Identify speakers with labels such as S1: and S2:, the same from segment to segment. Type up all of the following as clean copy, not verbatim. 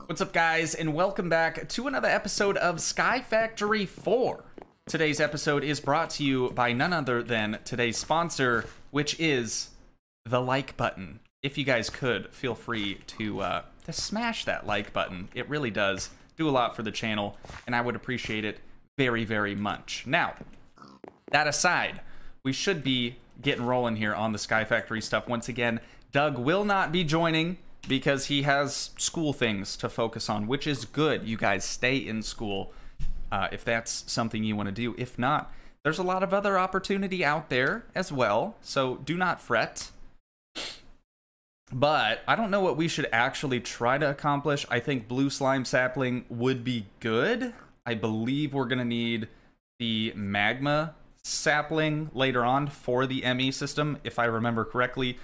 S1: What's up, guys, and welcome back to another episode of Sky Factory 4. Today's episode is brought to you by none other than today's sponsor, which is the like button. If you guys could, feel free to smash that like button. It really does do a lot for the channel, and I would appreciate it very, very much. Now, that aside, we should be getting rolling here on the Sky Factory stuff. Once again, Doug will not be joining because he has school things to focus on, which is good. You guys stay in school if that's something you want to do. If not, there's a lot of other opportunity out there as well, so do not fret. But I don't know what we should actually try to accomplish. I think blue slime sapling would be good. I believe we're going to need the magma sapling later on for the ME system, if I remember correctly.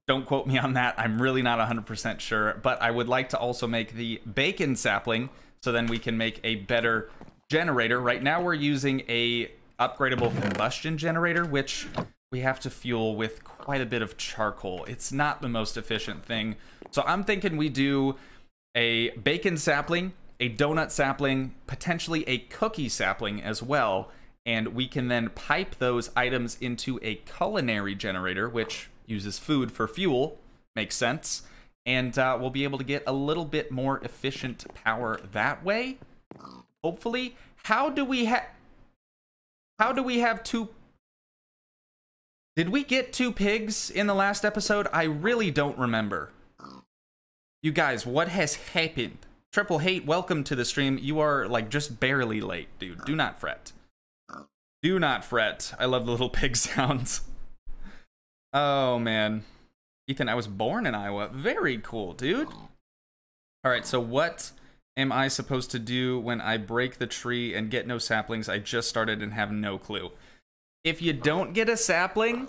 S1: Don't quote me on that. I'm really not 100% sure. But I would like to also make the bacon sapling, so then we can make a better generator. Right now we're using a upgradable combustion generator, which we have to fuel with quite a bit of charcoal. It's not the most efficient thing. So I'm thinking we do a bacon sapling, a donut sapling, potentially a cookie sapling as well. And we can then pipe those items into a culinary generator, which uses food for fuel. Makes sense. And we'll be able to get a little bit more efficient power that way. Hopefully. How do we have two... Did we get 2 pigs in the last episode? I really don't remember. You guys, what has happened? Triple Hate, welcome to the stream. You are like just barely late, dude. Do not fret. Do not fret. I love the little pig sounds. Oh, man. Ethan, I was born in Iowa. Very cool, dude. All right, so what am I supposed to do when I break the tree and get no saplings? I just started and have no clue. If you don't get a sapling,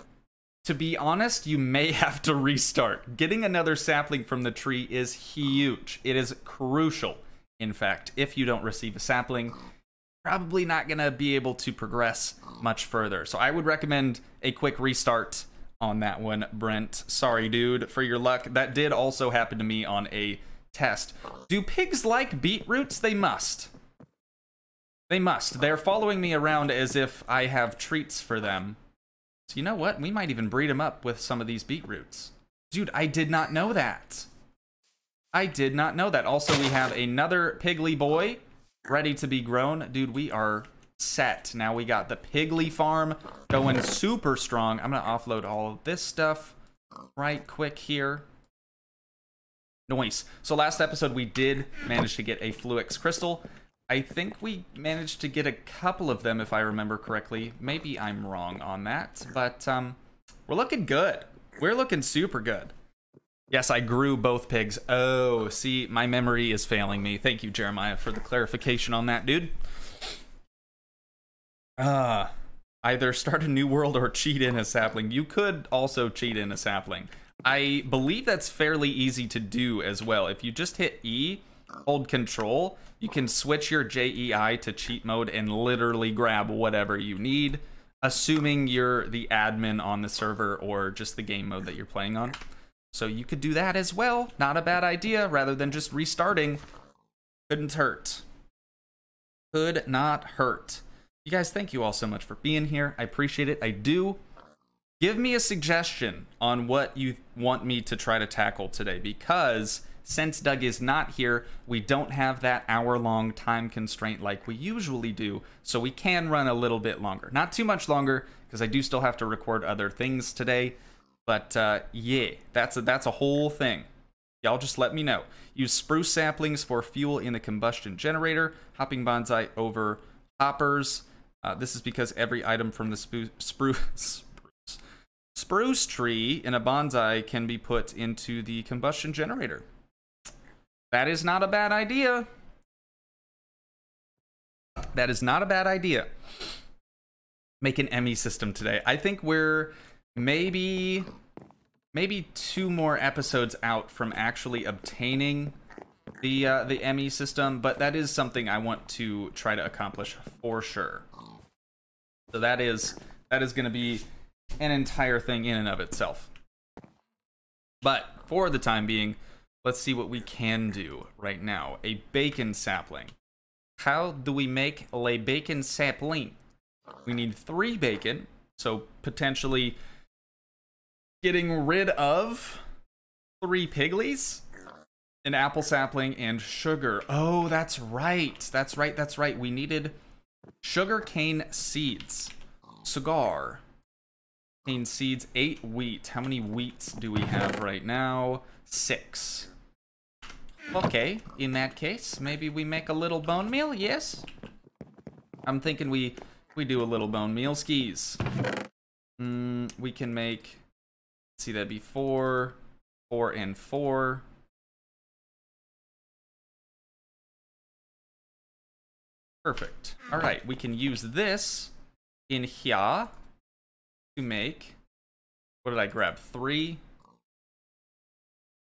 S1: to be honest, you may have to restart. Getting another sapling from the tree is huge. It is crucial, in fact. If you don't receive a sapling, probably not going to be able to progress much further. So I would recommend a quick restart on that one, Brent. Sorry, dude, for your luck. That did also happen to me on a test. Do pigs like beetroots? They must. They must. They're following me around as if I have treats for them. So you know what? We might even breed them up with some of these beetroots. Dude, I did not know that. I did not know that. Also, we have another piggly boy ready to be grown. Dude, we are set. Now we got the piggly farm going super strong. I'm going to offload all of this stuff right quick here. Nice. So last episode, we did manage to get a Fluix crystal. I think we managed to get a couple of them, if I remember correctly. Maybe I'm wrong on that, but we're looking good. We're looking super good. Yes, I grew both pigs. Oh, see, my memory is failing me. Thank you, Jeremiah, for the clarification on that, dude. Either start a new world or cheat in a sapling. You could also cheat in a sapling. I believe that's fairly easy to do as well. If you just hit E, hold control, you can switch your JEI to cheat mode and literally grab whatever you need, assuming you're the admin on the server or just the game mode that you're playing on. So you could do that as well. Not a bad idea, rather than just restarting. Couldn't hurt. Could not hurt. You guys, thank you all so much for being here. I appreciate it. I do. Give me a suggestion on what you want me to try to tackle today, because since Doug is not here, we don't have that hour-long time constraint like we usually do, so we can run a little bit longer. Not too much longer, because I do still have to record other things today, but yeah, that's a whole thing. Y'all just let me know. Use spruce saplings for fuel in the combustion generator. Hopping bonsai over hoppers. This is because every item from the spruce tree in a bonsai can be put into the combustion generator. That is not a bad idea. That is not a bad idea. Make an ME system today. I think we're maybe 2 more episodes out from actually obtaining the ME system, but that is something I want to try to accomplish for sure. So that is going to be an entire thing in and of itself. But for the time being, let's see what we can do right now. A bacon sapling. How do we make a bacon sapling? We need 3 bacon, so potentially getting rid of 3 piglies, an apple sapling, and sugar. Oh, that's right. That's right. That's right. We needed sugar cane seeds. Cigar. Cane seeds, 8 wheat. How many wheats do we have right now? 6. Okay, in that case, maybe we make a little bone meal, yes? I'm thinking we do a little bone meal. Skis. We can make, let's see, that'd be 4, 4, and 4. Perfect. All right, we can use this in here to make, what did I grab? 3?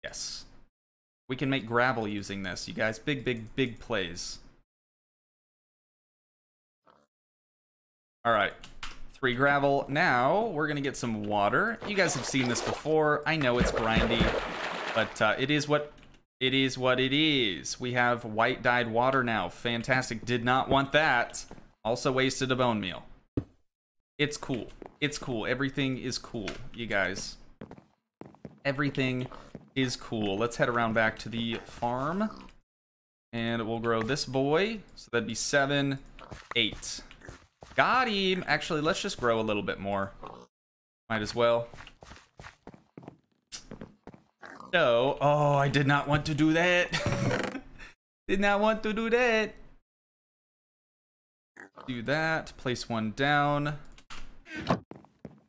S1: Yes. We can make gravel using this, you guys. Big, big, big plays. All right. 3 gravel. Now, we're going to get some water. You guys have seen this before. I know it's grindy, but it is what it is. We have white dyed water now. Fantastic. Did not want that. Also wasted a bone meal. It's cool. It's cool. Everything is cool, you guys. Everything is cool. Let's head around back to the farm. And we'll grow this boy. So that'd be 7, 8. Got him. Actually, let's just grow a little bit more. Might as well. So, oh, I did not want to do that. Did not want to do that. Do that. Place 1 down.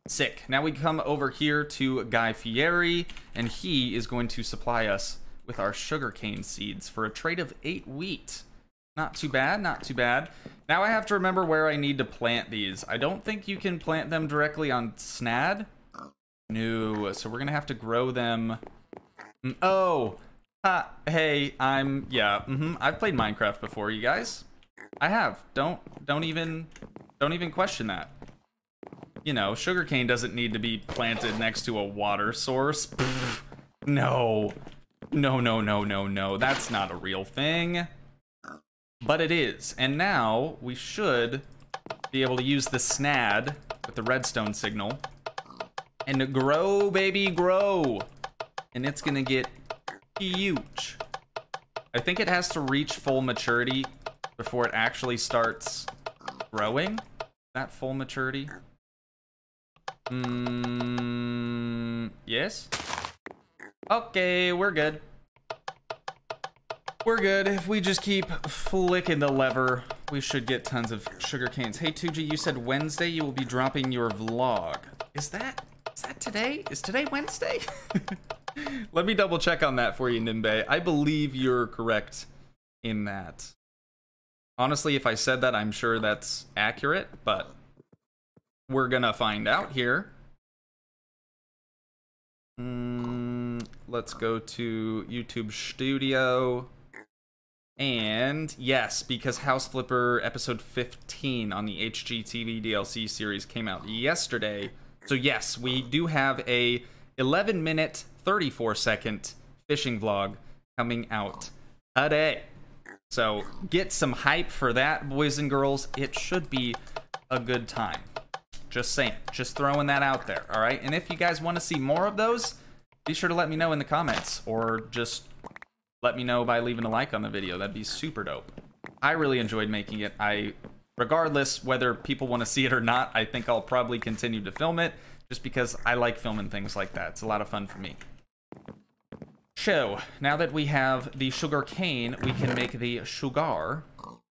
S1: Sick. Now we come over here to Guy Fieri, and he is going to supply us with our sugarcane seeds for a trade of 8 wheat. Not too bad, not too bad. Now I have to remember where I need to plant these. I don't think you can plant them directly on Snad. No, so we're gonna have to grow them. Oh, hey, I've played Minecraft before, you guys. I have. Don't even question that. You know, sugarcane doesn't need to be planted next to a water source. Pfft, no. No. That's not a real thing. But it is. And now we should be able to use the Snad with the redstone signal and grow, baby, grow. And it's gonna get huge. I think it has to reach full maturity before it actually starts growing. That full maturity. Yes? Okay, we're good. We're good. If we just keep flicking the lever, we should get tons of sugar canes. Hey, Toogii, you said Wednesday you will be dropping your vlog. Is that today? Is today Wednesday? Let me double check on that for you, Nimbe. I believe you're correct in that. Honestly, if I said that, I'm sure that's accurate, but we're gonna find out here. Let's go to YouTube Studio. And yes, because House Flipper episode 15 on the HGTV DLC series came out yesterday. So yes, we do have a 11-minute, 34-second fishing vlog coming out today. So get some hype for that, boys and girls. It should be a good time. Just saying. Just throwing that out there, all right? And if you guys want to see more of those, be sure to let me know in the comments, or just let me know by leaving a like on the video. That'd be super dope. I really enjoyed making it. Regardless whether people want to see it or not, I think I'll probably continue to film it, just because I like filming things like that. It's a lot of fun for me. So, now that we have the sugar cane, we can make the sugar,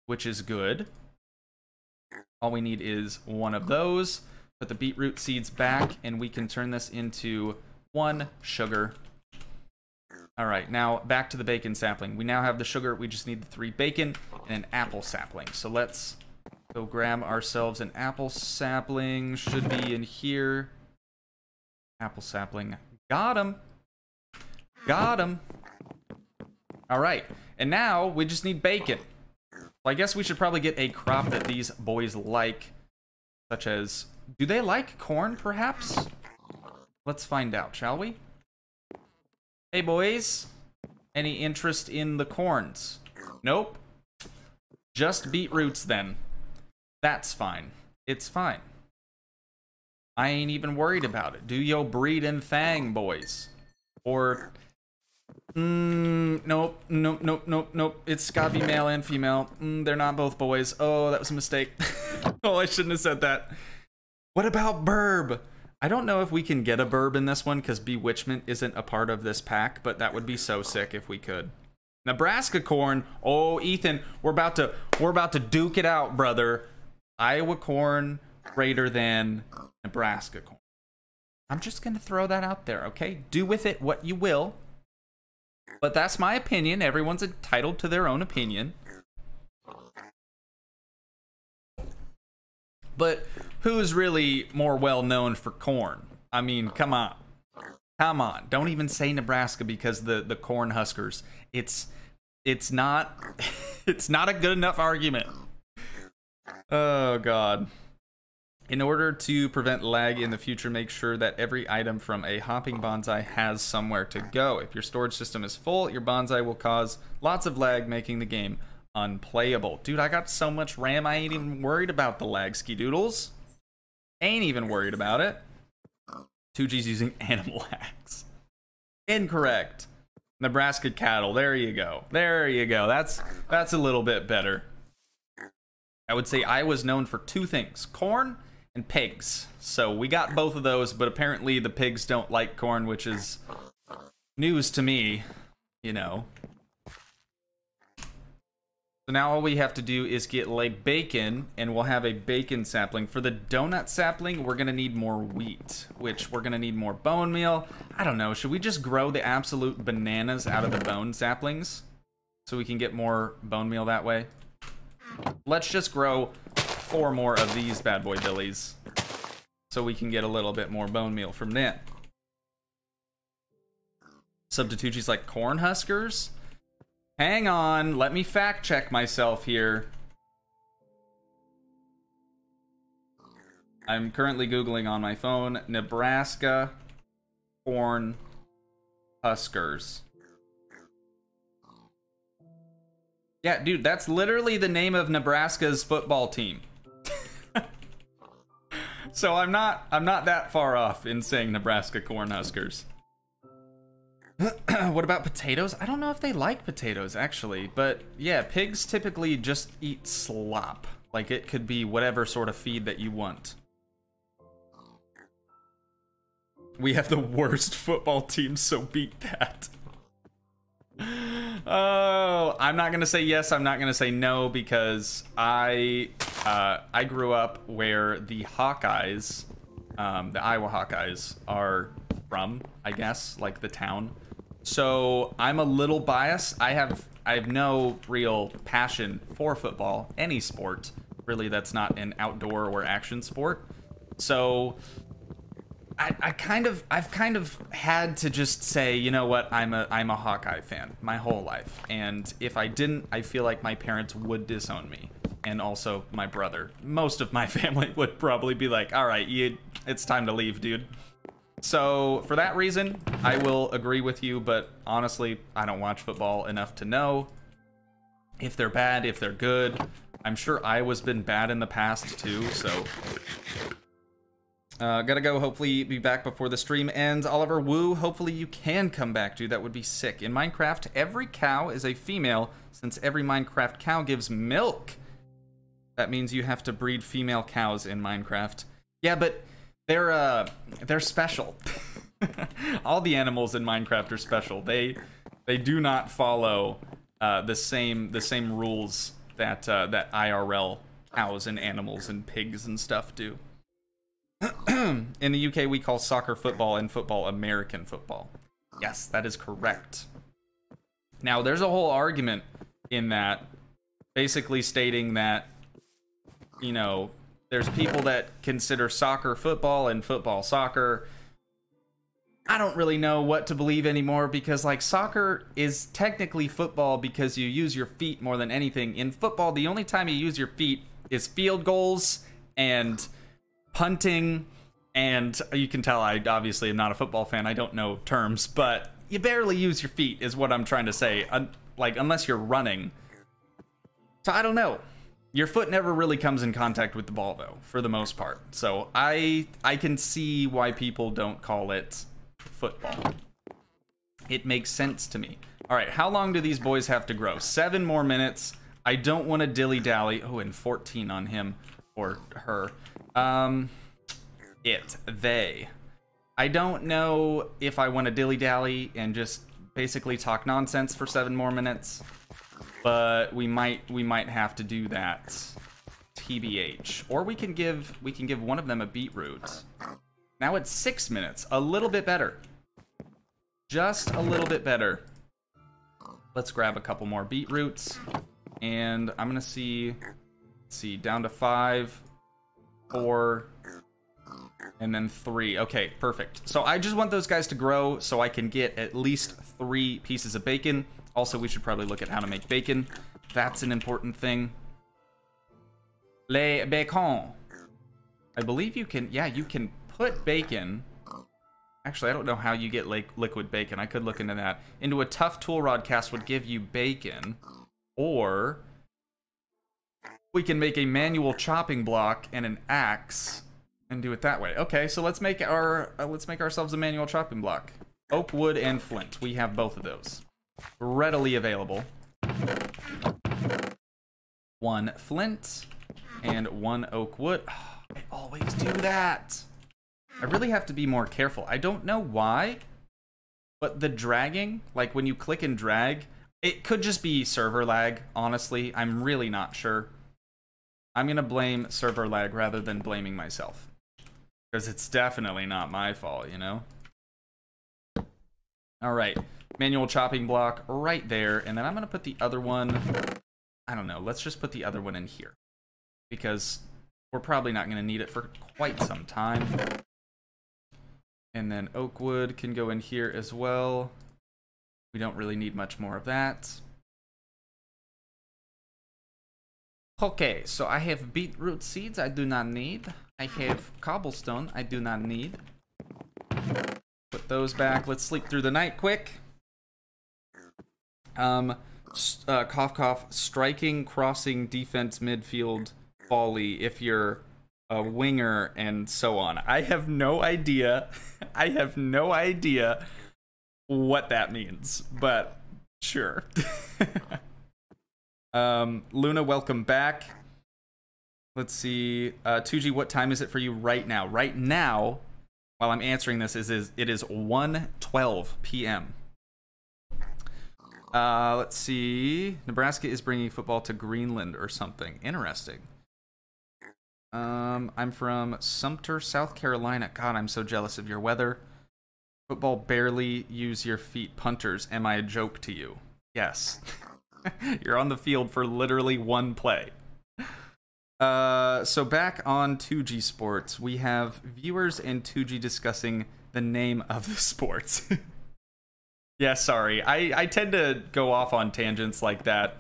S1: which is good. All we need is 1 of those. Put the beetroot seeds back, and we can turn this into 1 sugar. All right, now back to the bacon sapling. We now have the sugar. We just need the 3 bacon and an apple sapling. So let's go grab ourselves an apple sapling. Should be in here. Apple sapling. Got him. Got him. All right, and now we just need bacon. Well, I guess we should probably get a crop that these boys like, such as, do they like corn, perhaps? Let's find out, shall we? Hey, boys. Any interest in the corns? Nope. Just beetroots then. That's fine. It's fine. I ain't even worried about it. Do yo breed and thang, boys? Or... nope, nope, nope, nope, nope. It's gotta be male and female. They're not both boys. Oh, that was a mistake. Oh, I shouldn't have said that. What about burb? I don't know if we can get a burb in this one because bewitchment isn't a part of this pack, but that would be so sick if we could. Nebraska corn. Oh, Ethan, we're about to duke it out, brother. Iowa corn greater than Nebraska corn. I'm just gonna throw that out there, okay? Do with it what you will. But that's my opinion. Everyone's entitled to their own opinion. But who's really more well known for corn? I mean, come on. Come on. Don't even say Nebraska because the corn huskers. It's not it's not a good enough argument. Oh god. In order to prevent lag in the future, make sure that every item from a hopping bonsai has somewhere to go. If your storage system is full, your bonsai will cause lots of lag, making the game unplayable. Dude, I got so much RAM, I ain't even worried about the lag, ski-doodles. Ain't even worried about it. Toogii's using animal hacks. Incorrect. Nebraska cattle, there you go. There you go, that's a little bit better. I would say Iowa's known for two things, corn and pigs. So we got both of those, but apparently the pigs don't like corn, which is news to me, you know. So now all we have to do is get like bacon, and we'll have a bacon sapling. For the donut sapling, we're gonna need more wheat, which we're gonna need more bone meal. I don't know, should we just grow the absolute bananas out of the bone saplings so we can get more bone meal that way? Let's just grow 4 more of these bad boy billies so we can get a little bit more bone meal from that. Substitutchi's like corn huskers? Hang on, let me fact check myself here. I'm currently Googling on my phone, Nebraska corn huskers. Yeah, dude, that's literally the name of Nebraska's football team. So I'm not that far off in saying Nebraska Cornhuskers. What about potatoes? I don't know if they like potatoes, actually. But yeah, pigs typically just eat slop. Like, it could be whatever sort of feed that you want. We have the worst football team, so beat that. Oh, I'm not gonna say yes, I'm not gonna say no, because I grew up where the Hawkeyes, the Iowa Hawkeyes are from, I guess, like the town. So I'm a little biased. I have no real passion for football, any sport, really, that's not an outdoor or action sport. So I've kind of had to just say, you know what, I'm a Hawkeye fan my whole life, and if I didn't, I feel like my parents would disown me, and also my brother. Most of my family would probably be like, all right, it's time to leave, dude. So for that reason, I will agree with you, but honestly, I don't watch football enough to know if they're bad, if they're good. I'm sure Iowa's been bad in the past too, so gotta go. Hopefully be back before the stream ends. Oliver Wu, hopefully you can come back, dude. That would be sick. In Minecraft, every cow is a female, since every Minecraft cow gives milk. That means you have to breed female cows in Minecraft. Yeah, but they're special. All the animals in Minecraft are special. They do not follow the same rules that that IRL cows and animals and pigs and stuff do. In the UK, we call soccer football and football American football. Yes, that is correct. Now, there's a whole argument in that, basically stating that, you know, there's people that consider soccer football and football soccer. I don't really know what to believe anymore, because, like, soccer is technically football because you use your feet more than anything. In football, the only time you use your feet is field goals and punting, and you can tell I obviously am not a football fan. I don't know terms, but you barely use your feet is what I'm trying to say. Like, unless you're running. So I don't know. Your foot never really comes in contact with the ball, though, for the most part. So I can see why people don't call it football. It makes sense to me. All right, how long do these boys have to grow? 7 more minutes. I don't want to dilly-dally. Oh, and 14 on him or her. They. I don't know if I want to dilly-dally and just basically talk nonsense for 7 more minutes, but we might have to do that. TBH. Or we can give one of them a beetroot. Now it's 6 minutes. A little bit better. Just a little bit better. Let's grab a couple more beetroots. And I'm gonna see down to 5, 4, and then 3. Okay, perfect. So I just want those guys to grow so I can get at least 3 pieces of bacon. Also, we should probably look at how to make bacon. That's an important thing. Le bacon. I believe you can, yeah, you can put bacon. Actually, I don't know how you get like liquid bacon. I could look into that. Into a tough tool rod cast would give you bacon. Or we can make a manual chopping block and an axe and do it that way. Okay, so let's make ourselves a manual chopping block. Oak, wood, and flint. We have both of those readily available. 1 flint and 1 oak wood. Oh, I always do that. I really have to be more careful. I don't know why, but the dragging, like when you click and drag, it could just be server lag, honestly. I'm really not sure. I'm gonna blame server lag rather than blaming myself. Because it's definitely not my fault, you know? Alright, manual chopping block right there, and then I'm gonna put the other one, I don't know, let's just put the other one in here. Because we're probably not gonna need it for quite some time. And then oak wood can go in here as well. We don't really need much more of that. Okay, so I have beetroot seeds I do not need. I have cobblestone I do not need. Put those back. Let's sleep through the night quick. Cough cough. Striking, crossing, defense, midfield, volley if you're a winger, and so on. I have no idea. I have no idea what that means, but sure. Luna, welcome back. Let's see. Toogii, what time is it for you right now? Right now, while I'm answering this, it is 1:12 p.m. Let's see. Nebraska is bringing football to Greenland or something. Interesting. I'm from Sumter, South Carolina. God, I'm so jealous of your weather. Football barely use your feet. Punters, am I a joke to you? Yes. You're on the field for literally 1 play. So back on Toogii Sports, we have viewers and Toogii discussing the name of the sports. Yeah, sorry. I tend to go off on tangents like that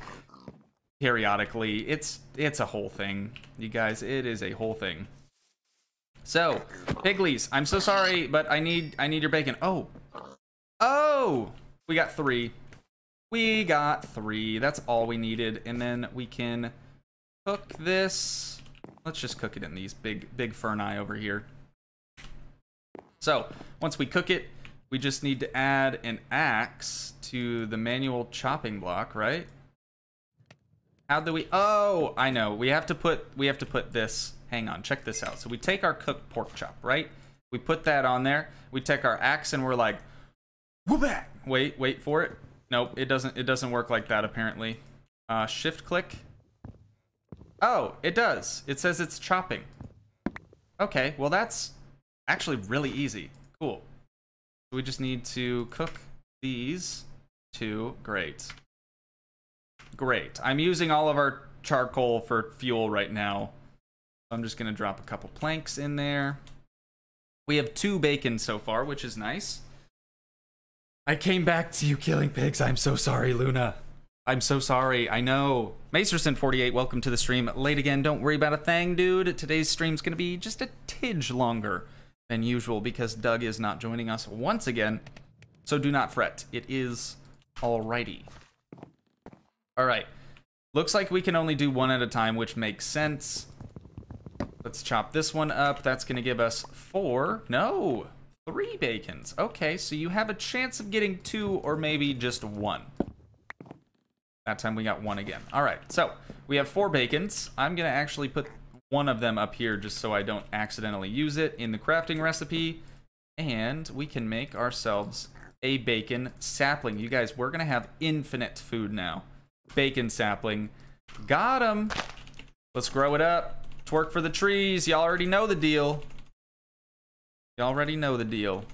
S1: periodically. It's a whole thing, you guys. It is a whole thing. So, Pigglies, I'm so sorry, but I need your bacon. Oh, we got 3. We got 3. That's all we needed, and then we can cook this. Let's just cook it in these big fern eye over here. So once we cook it, we just need to add an axe to the manual chopping block, right? How do we? Oh, I know. We have to put this. Hang on, check this out. So we take our cooked pork chop, right? We put that on there. We take our axe and we're like, whoop-ah! Wait for it. Nope, it doesn't work like that apparently. Shift click. Oh, it does. It says it's chopping. Okay, well that's actually really easy. Cool. We just need to cook these 2. Great. I'm using all of our charcoal for fuel right now. I'm just gonna drop a couple planks in there. We have 2 bacon so far, which is nice. I came back to you killing pigs. I'm so sorry, Luna. I'm so sorry. I know. Masterson48, welcome to the stream. Late again. Don't worry about a thing, dude. Today's stream's gonna be just a tidge longer than usual because Doug is not joining us once again. So do not fret. It is alrighty. All right. Looks like we can only do one at a time, which makes sense. Let's chop this one up. That's going to give us 3 bacons. Okay, so you have a chance of getting 2 or maybe just 1. That time we got 1 again. All right, so we have 4 bacons. I'm going to actually put one of them up here just so I don't accidentally use it in the crafting recipe. And we can make ourselves a bacon sapling. You guys, we're going to have infinite food now. Bacon sapling. Got him. Let's grow it up. Twerk for the trees. Y'all already know the deal. Y'all already know the deal.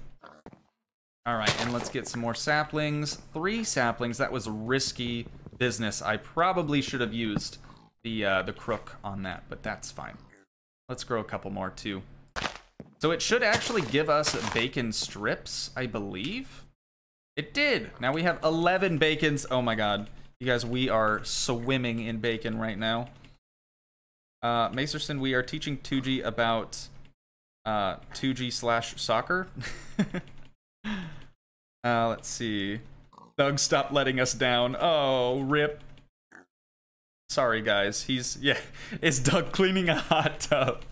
S1: All right, and let's get some more saplings. 3 saplings. That was risky business. I probably should have used the crook on that, but that's fine. Let's grow a couple more too. So it should actually give us bacon strips, I believe. It did. Now we have 11 bacons. Oh my god. You guys, we are swimming in bacon right now. Macerson, we are teaching Toogii about Toogii/soccer. Let's see. Doug, stop letting us down. Oh, rip. Sorry, guys. Is Doug cleaning a hot tub?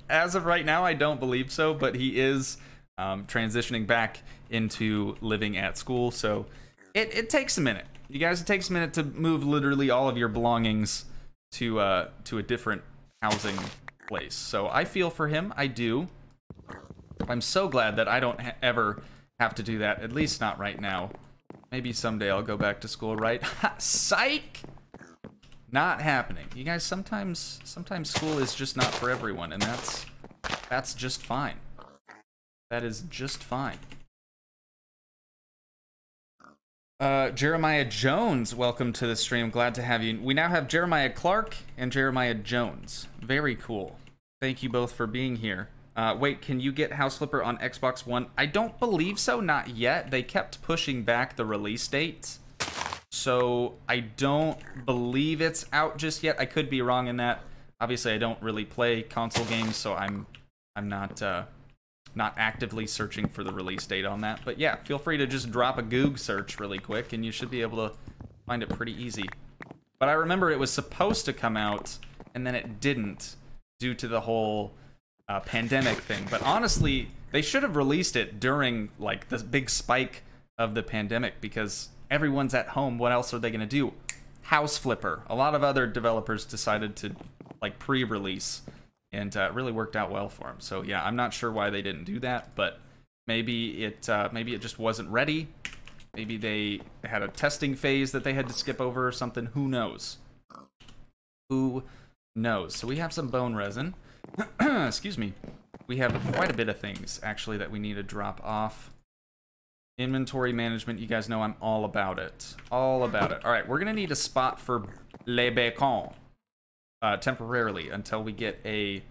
S1: As of right now, I don't believe so, but he is transitioning back into living at school, so it takes a minute. You guys, it takes a minute to move literally all of your belongings to a different housing place. So I feel for him. I do. I'm so glad that I don't ever have to do that, at least not right now. Maybe someday I'll go back to school, right? Psych! Not happening. You guys, sometimes school is just not for everyone, and that's just fine. That is just fine. Jeremiah Jones, welcome to the stream. Glad to have you. We now have Jeremiah Clark and Jeremiah Jones. Very cool. Thank you both for being here. Wait, can you get House Flipper on Xbox One? I don't believe so, not yet. They kept pushing back the release date. So I don't believe it's out just yet. I could be wrong in that. Obviously, I don't really play console games, so I'm not actively searching for the release date on that. But yeah, feel free to just drop a Goog search really quick, and you should be able to find it pretty easy. But I remember it was supposed to come out, and then it didn't due to the whole pandemic thing. But honestly, they should have released it during like the big spike of the pandemic, because everyone's at home. What else are they going to do? House Flipper. A lot of other developers decided to like pre-release, and it really worked out well for them. So yeah, I'm not sure why they didn't do that, but maybe it just wasn't ready. Maybe they had a testing phase that they had to skip over or something. Who knows? Who knows? So we have some bone resin. Excuse me. We have quite a bit of things actually that we need to drop off. Inventory management, you guys know I'm all about it. All about it. All right, we're gonna need a spot for les bacon temporarily until we get a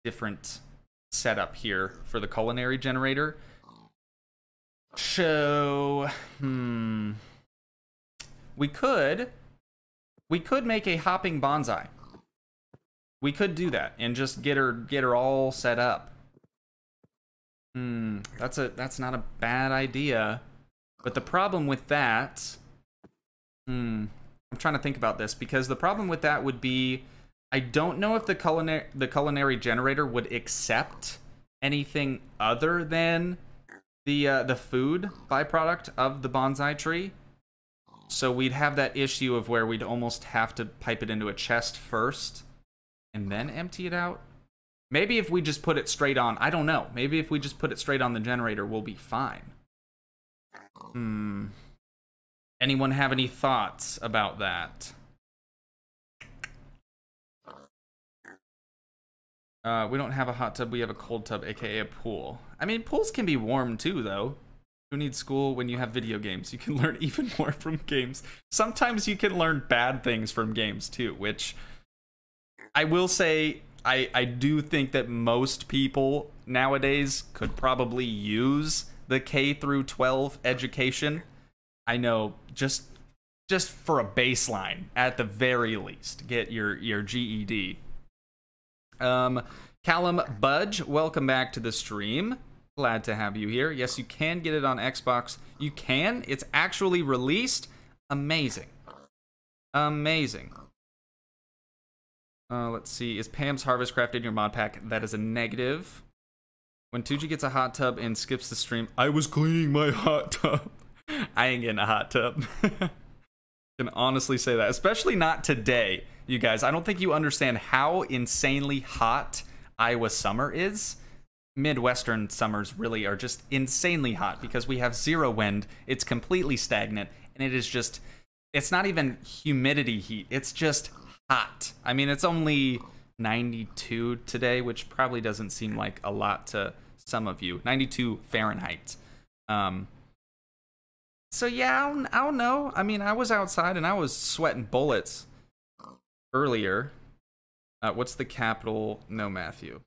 S1: different setup here for the culinary generator. So, we could make a hopping bonsai. We could do that and just get her all set up. That's not a bad idea. But the problem with that, I'm trying to think about this, because the problem with that would be, I don't know if the culinary generator would accept anything other than the food byproduct of the bonsai tree. So we'd have that issue of where we'd almost have to pipe it into a chest first and then empty it out. Maybe if we just put it straight on, I don't know. Maybe if we just put it straight on the generator, we'll be fine. Anyone have any thoughts about that? We don't have a hot tub, we have a cold tub, aka a pool. I mean, pools can be warm too, though. Who needs school when you have video games? You can learn even more from games. Sometimes you can learn bad things from games too, which I will say, I do think that most people nowadays could probably use the K through 12 education. I know, just for a baseline, at the very least, get your GED. Callum Budge, welcome back to the stream. Glad to have you here. Yes, you can get it on Xbox. You can. It's actually released. Amazing. Amazing. Let's see. Is Pam's Harvest Craft in your mod pack? That is a negative. When Toogii gets a hot tub and skips the stream, I was cleaning my hot tub. I ain't getting a hot tub. Can honestly say that. Especially not today, you guys. I don't think you understand how insanely hot Iowa summer is. Midwestern summers really are just insanely hot because we have zero wind. It's completely stagnant, and it is just, it's not even humidity heat. It's just hot. I mean, it's only 92 today, which probably doesn't seem like a lot to some of you. 92 Fahrenheit. So yeah, I don't know. I mean, I was outside and I was sweating bullets earlier. What's the capital? No, Matthew.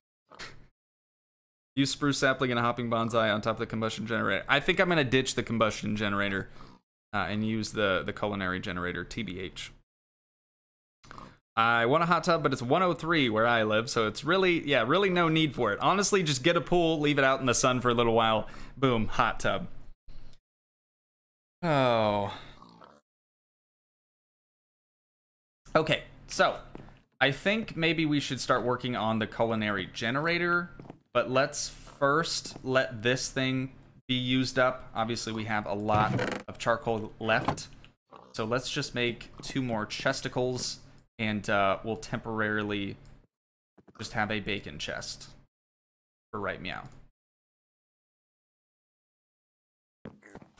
S1: Use spruce sapling and a hopping bonsai on top of the combustion generator. I think I'm going to ditch the combustion generator and use the culinary generator, TBH. I want a hot tub, but it's 103 where I live, so it's really, yeah, really no need for it. Honestly, just get a pool, leave it out in the sun for a little while. Boom, hot tub. Oh. Okay, so I think maybe we should start working on the culinary generator. But let's first let this thing be used up. Obviously, we have a lot of charcoal left. So let's just make 2 more chesticles, and we'll temporarily just have a bacon chest for right meow.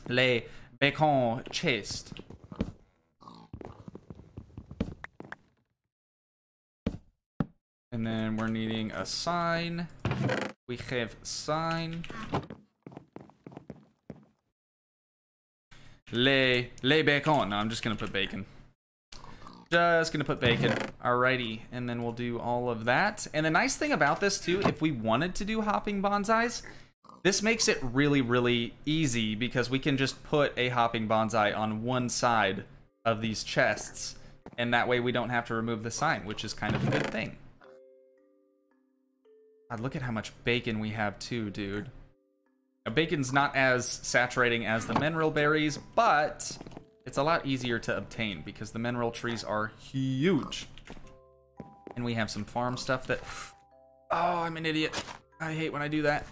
S1: Les bacon chest. And then we're needing a sign. We have sign. Les bacon. No, I'm just gonna put bacon. Just gonna put bacon. Alrighty, and then we'll do all of that. And the nice thing about this too, if we wanted to do hopping bonsais, this makes it really, really easy because we can just put a hopping bonsai on one side of these chests, and that way we don't have to remove the sign, which is kind of a good thing. God, look at how much bacon we have too, dude. Now, bacon's not as saturating as the mineral berries, but it's a lot easier to obtain because the mineral trees are huge. And we have some farm stuff that... Oh, I'm an idiot. I hate when I do that.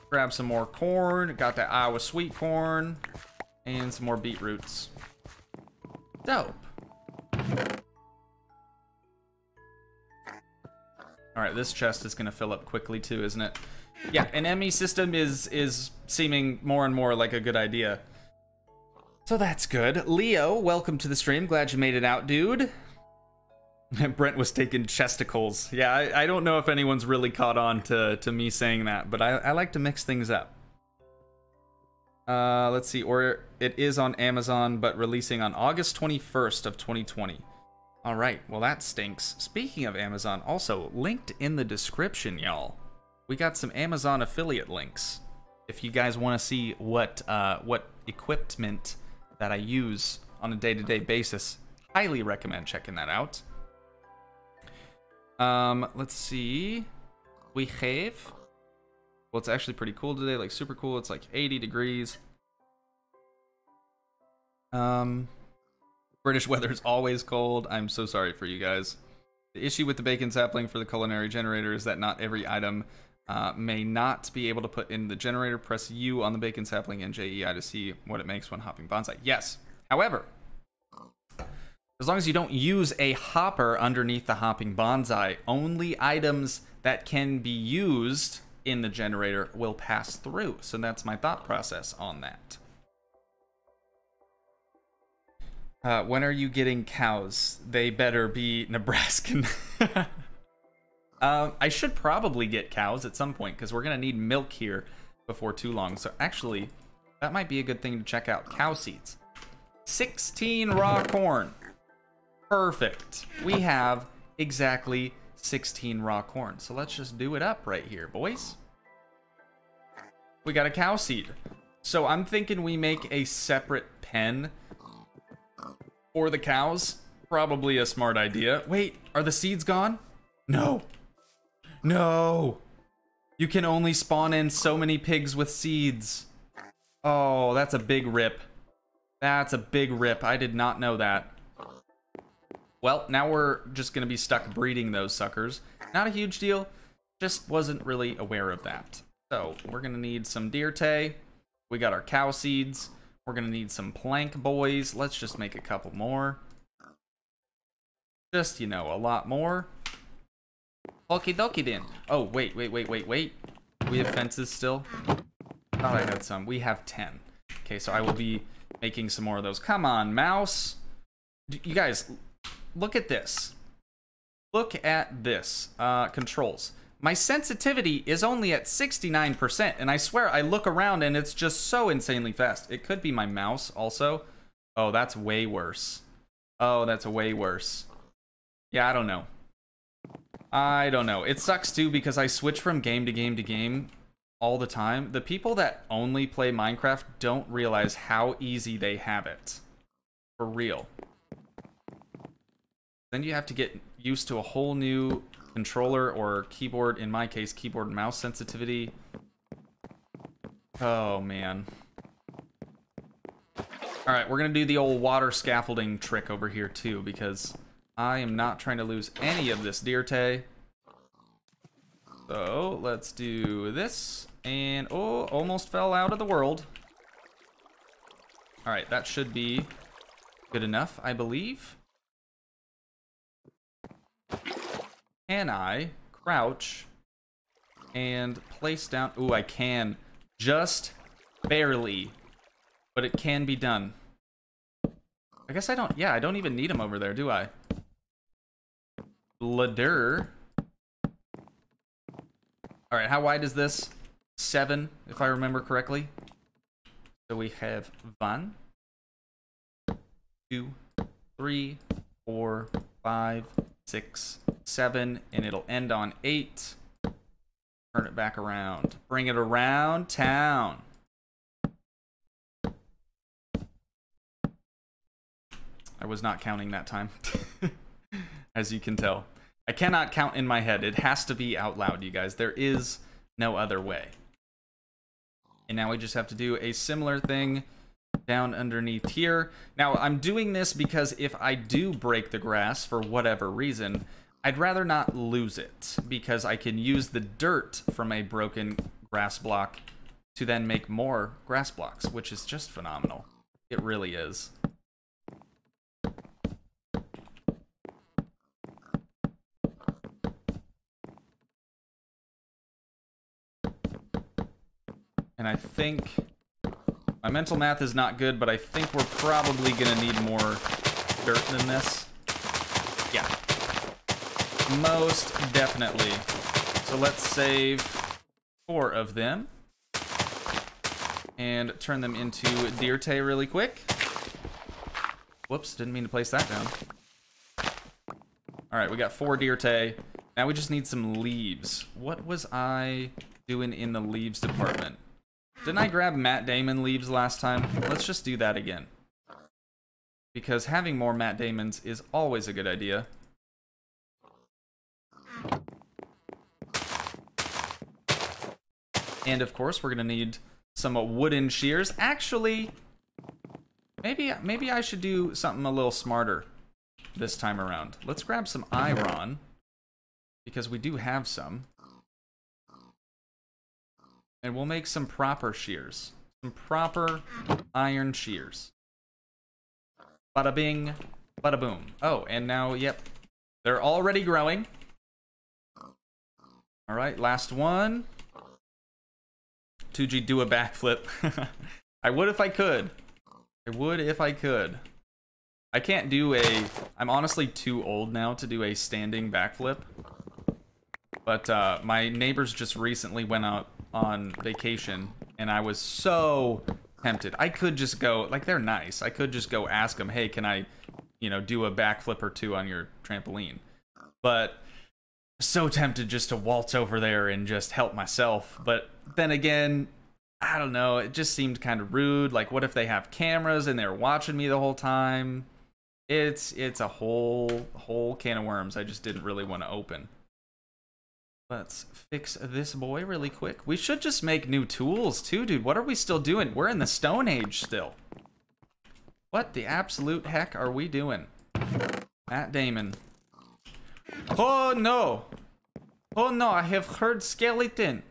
S1: Grab some more corn. Got that Iowa sweet corn. And some more beetroots. Dope. Alright, this chest is going to fill up quickly too, isn't it? Yeah, an ME system is seeming more and more like a good idea. So that's good. Leo, welcome to the stream. Glad you made it out, dude. Brent was taking chesticles. Yeah, I don't know if anyone's really caught on to me saying that, but I like to mix things up. Let's see, or it is on Amazon, but releasing on August 21st of 2020. All right, well that stinks. Speaking of Amazon, also linked in the description, y'all. We got some Amazon affiliate links. If you guys want to see what equipment that I use on a day-to-day basis, highly recommend checking that out. Let's see. We have. Well, it's actually pretty cool today, like super cool. It's like 80 degrees. British weather is always cold. I'm so sorry for you guys. The issue with the bacon sapling for the culinary generator is that not every item may not be able to put in the generator. Press U on the bacon sapling and JEI to see what it makes when hopping bonsai. Yes. However, as long as you don't use a hopper underneath the hopping bonsai, only items that can be used in the generator will pass through. So that's my thought process on that. When are you getting cows? They better be Nebraskan. I should probably get cows at some point because we're going to need milk here before too long. So actually, that might be a good thing to check out. Cow seeds. 16 raw corn. Perfect. We have exactly 16 raw corn. So let's just do it up right here, boys. We got a cow seed. So I'm thinking we make a separate pen for the cows. Probably a smart idea. Wait, are the seeds gone? No. No! You can only spawn in so many pigs with seeds. Oh, that's a big rip. That's a big rip. I did not know that. Well, now we're just going to be stuck breeding those suckers. Not a huge deal. Just wasn't really aware of that. So, we're going to need some deer tay. We got our cow seeds. We're going to need some plank boys. Let's just make a couple more. Just, you know, a lot more. Okie dokie then. Oh, wait. We have fences still? I thought I had some. We have 10. Okay, so I will be making some more of those. Come on, mouse. You guys, look at this. Look at this. Controls. My sensitivity is only at 69%, and I swear I look around and it's just so insanely fast. It could be my mouse also. Oh, that's way worse. Oh, that's way worse. Yeah, I don't know. I don't know. It sucks too because I switch from game to game to game all the time. The people that only play Minecraft don't realize how easy they have it. For real. Then you have to get used to a whole new controller or keyboard, in my case, keyboard and mouse sensitivity. Oh, man. Alright, we're going to do the old water scaffolding trick over here, too, because I am not trying to lose any of this deer tay. So, let's do this. And, oh, almost fell out of the world. Alright, that should be good enough, I believe. Can I crouch and place down? Ooh, I can. Just barely. But it can be done. I guess I don't, yeah, I don't even need him over there, do I? Ladder. Alright, how wide is this? 7, if I remember correctly. So we have 1, 2, 3, 4, 5, 6, 7, and it'll end on 8. Turn it back around. Bring it around town. I was not counting that time, as you can tell. I cannot count in my head. It has to be out loud, you guys. There is no other way. And now we just have to do a similar thing down underneath here. Now, I'm doing this because if I do break the grass for whatever reason, I'd rather not lose it, because I can use the dirt from a broken grass block to then make more grass blocks, which is just phenomenal. It really is. And I think my mental math is not good, but I think we're probably gonna need more dirt than this. Yeah. Most definitely. So let's save 4 of them and turn them into deer tay really quick. Whoops, didn't mean to place that down. Alright, we got 4 deer tay. Now we just need some leaves. What was I doing in the leaves department? Didn't I grab Matt Damon leaves last time? Let's just do that again. Because having more Matt Damons is always a good idea. And of course, we're gonna need some wooden shears. Actually, maybe I should do something a little smarter this time around. Let's grab some iron, because we do have some. And we'll make some proper shears. Some proper iron shears. Bada bing, bada boom. Oh, and now, yep, they're already growing. All right, last one. Toogii, do a backflip. I would if I could. I would if I could. I can't do a... I'm honestly too old now to do a standing backflip. But my neighbors just recently went out on vacation, and I was so tempted. I could just go, like, they're nice. I could just go ask them, hey, can I, you know, do a backflip or two on your trampoline? But so tempted just to waltz over there and just help myself. But then again, I don't know, it just seemed kind of rude. Like, what if they have cameras and they're watching me the whole time? It's a whole can of worms I just didn't really want to open. Let's fix this boy really quick. We should just make new tools too, dude. What are we still doing? We're in the Stone Age still. What the absolute heck are we doing? Matt Damon. Oh no! Oh no, I have heard skeleton.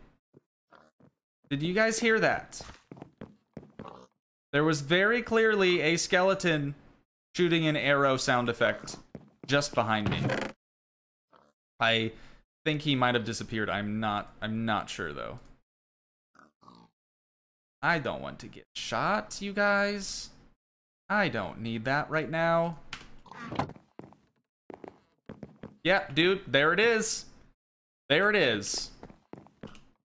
S1: Did you guys hear that? There was very clearly a skeleton shooting an arrow sound effect just behind me. I think he might have disappeared. I'm not sure though. I don't want to get shot, you guys. I don't need that right now. Yeah, dude, there it is. There it is.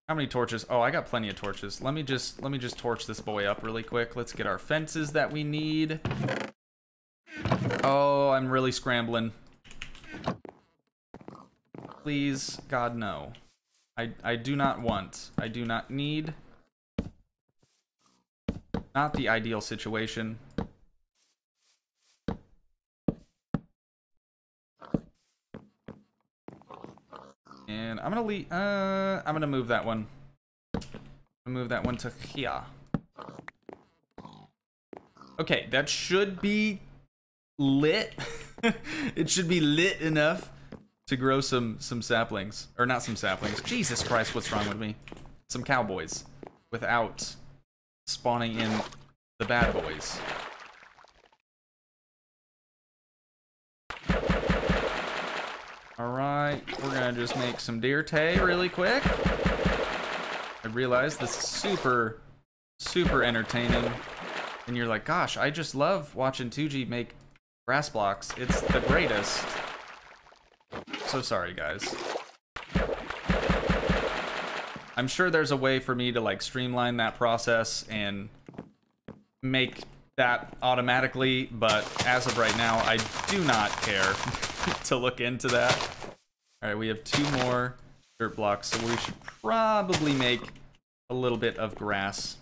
S1: How many torches? Oh, I got plenty of torches. Let me just torch this boy up really quick. Let's get our fences that we need. Oh, I'm really scrambling. Please, God, no. I do not want. I do not need. Not the ideal situation. And I'm gonna move that one. Move that one to here. Okay, that should be lit. It should be lit enough to grow some saplings. Or not some saplings. Jesus Christ, what's wrong with me? Some cowboys. Without spawning in the bad boys. Alright, we're gonna just make some deer tay really quick. I realize this is super entertaining. And you're like, gosh, I just love watching Toogii make grass blocks. It's the greatest. So sorry, guys. I'm sure there's a way for me to like streamline that process and make that automatically, but as of right now, I do not care to look into that. All right, we have 2 more dirt blocks, so we should probably make a little bit of grass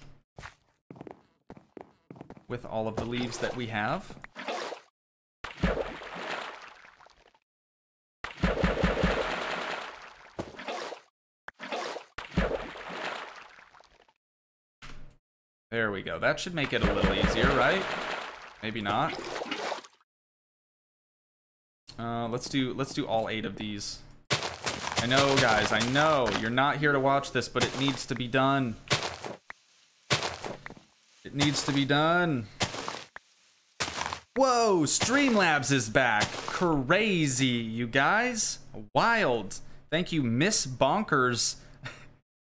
S1: with all of the leaves that we have. There we go. That should make it a little easier, right? Maybe not. Let's do all 8 of these. I know, guys, I know you're not here to watch this, but it needs to be done. It needs to be done. Whoa, Streamlabs is back. Crazy, you guys. Wild. Thank you, Miss Bonkers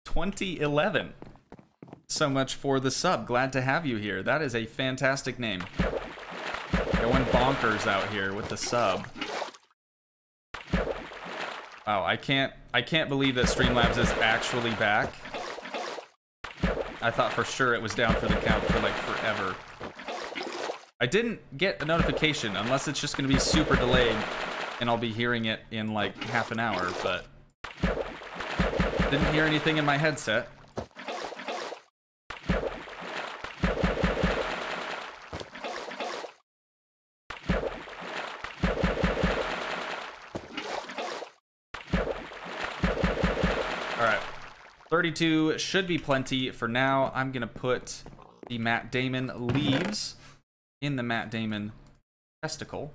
S1: 2011. So much for the sub. Glad to have you here. That is a fantastic name. Going bonkers out here with the sub. Wow, I can't believe that Streamlabs is actually back. I thought for sure it was down for the count for like forever. I didn't get a notification unless it's just gonna be super delayed and I'll be hearing it in like half an hour, but didn't hear anything in my headset. All right, 32 should be plenty for now. I'm gonna put the Matt Damon leaves in the Matt Damon testicle.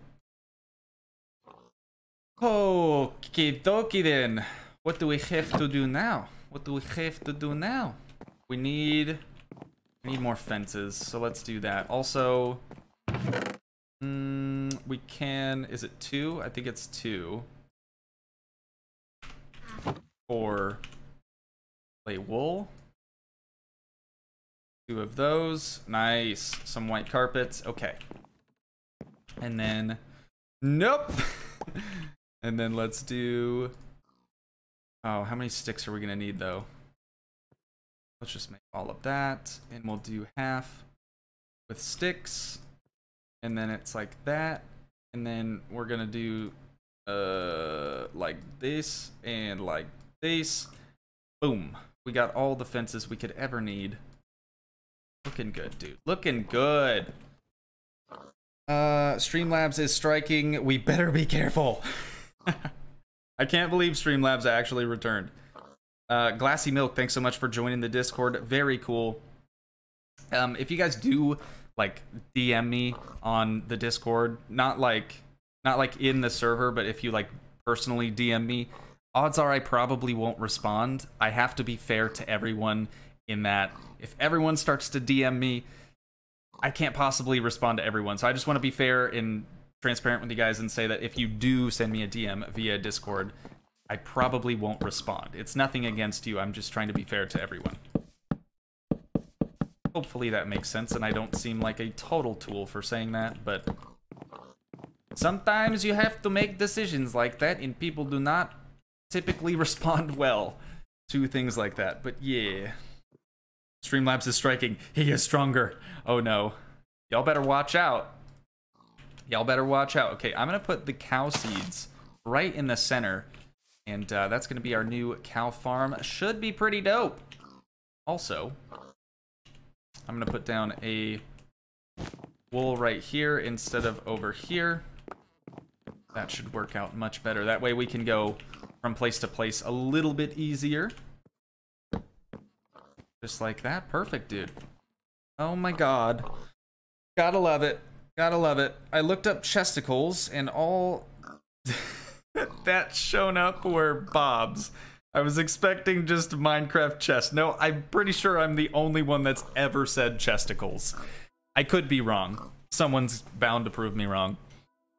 S1: Okie dokie then. What do we have to do now? What do we have to do now? We need more fences, so let's do that. Also, we can, is it 2? I think it's 2. For lay wool. 2 of those. Nice. Some white carpets. Okay. And then, nope. And then let's do, oh, how many sticks are we gonna need though? Let's just make all of that, and we'll do half with sticks, and then it's like that, and then we're gonna do like this and like this. Boom. We got all the fences we could ever need. Looking good, dude. Looking good. Streamlabs is striking. We better be careful. I can't believe Streamlabs actually returned. Glassy Milk, thanks so much for joining the Discord. Very cool. If you guys do like DM me on the Discord, not like in the server, but if you like personally DM me, odds are I probably won't respond. I have to be fair to everyone in that if everyone starts to DM me, I can't possibly respond to everyone. So I just want to be fair and transparent with you guys and say that if you do send me a DM via Discord, I probably won't respond. It's nothing against you. I'm just trying to be fair to everyone. Hopefully that makes sense, and I don't seem like a total tool for saying that, but sometimes you have to make decisions like that, and people do not typically respond well to things like that. But yeah. Streamlabs is striking. He is stronger. Oh no. Y'all better watch out. Y'all better watch out. Okay, I'm going to put the cow seeds right in the center, and that's going to be our new cow farm. Should be pretty dope. Also, I'm going to put down a wool right here instead of over here. That should work out much better. That way we can go from place to place a little bit easier. Just like that. Perfect, dude. Oh my god. Gotta love it. Gotta love it. I looked up chesticles, and all that shown up were bobs. I was expecting just Minecraft chest. No, I'm pretty sure I'm the only one that's ever said chesticles. I could be wrong. Someone's bound to prove me wrong.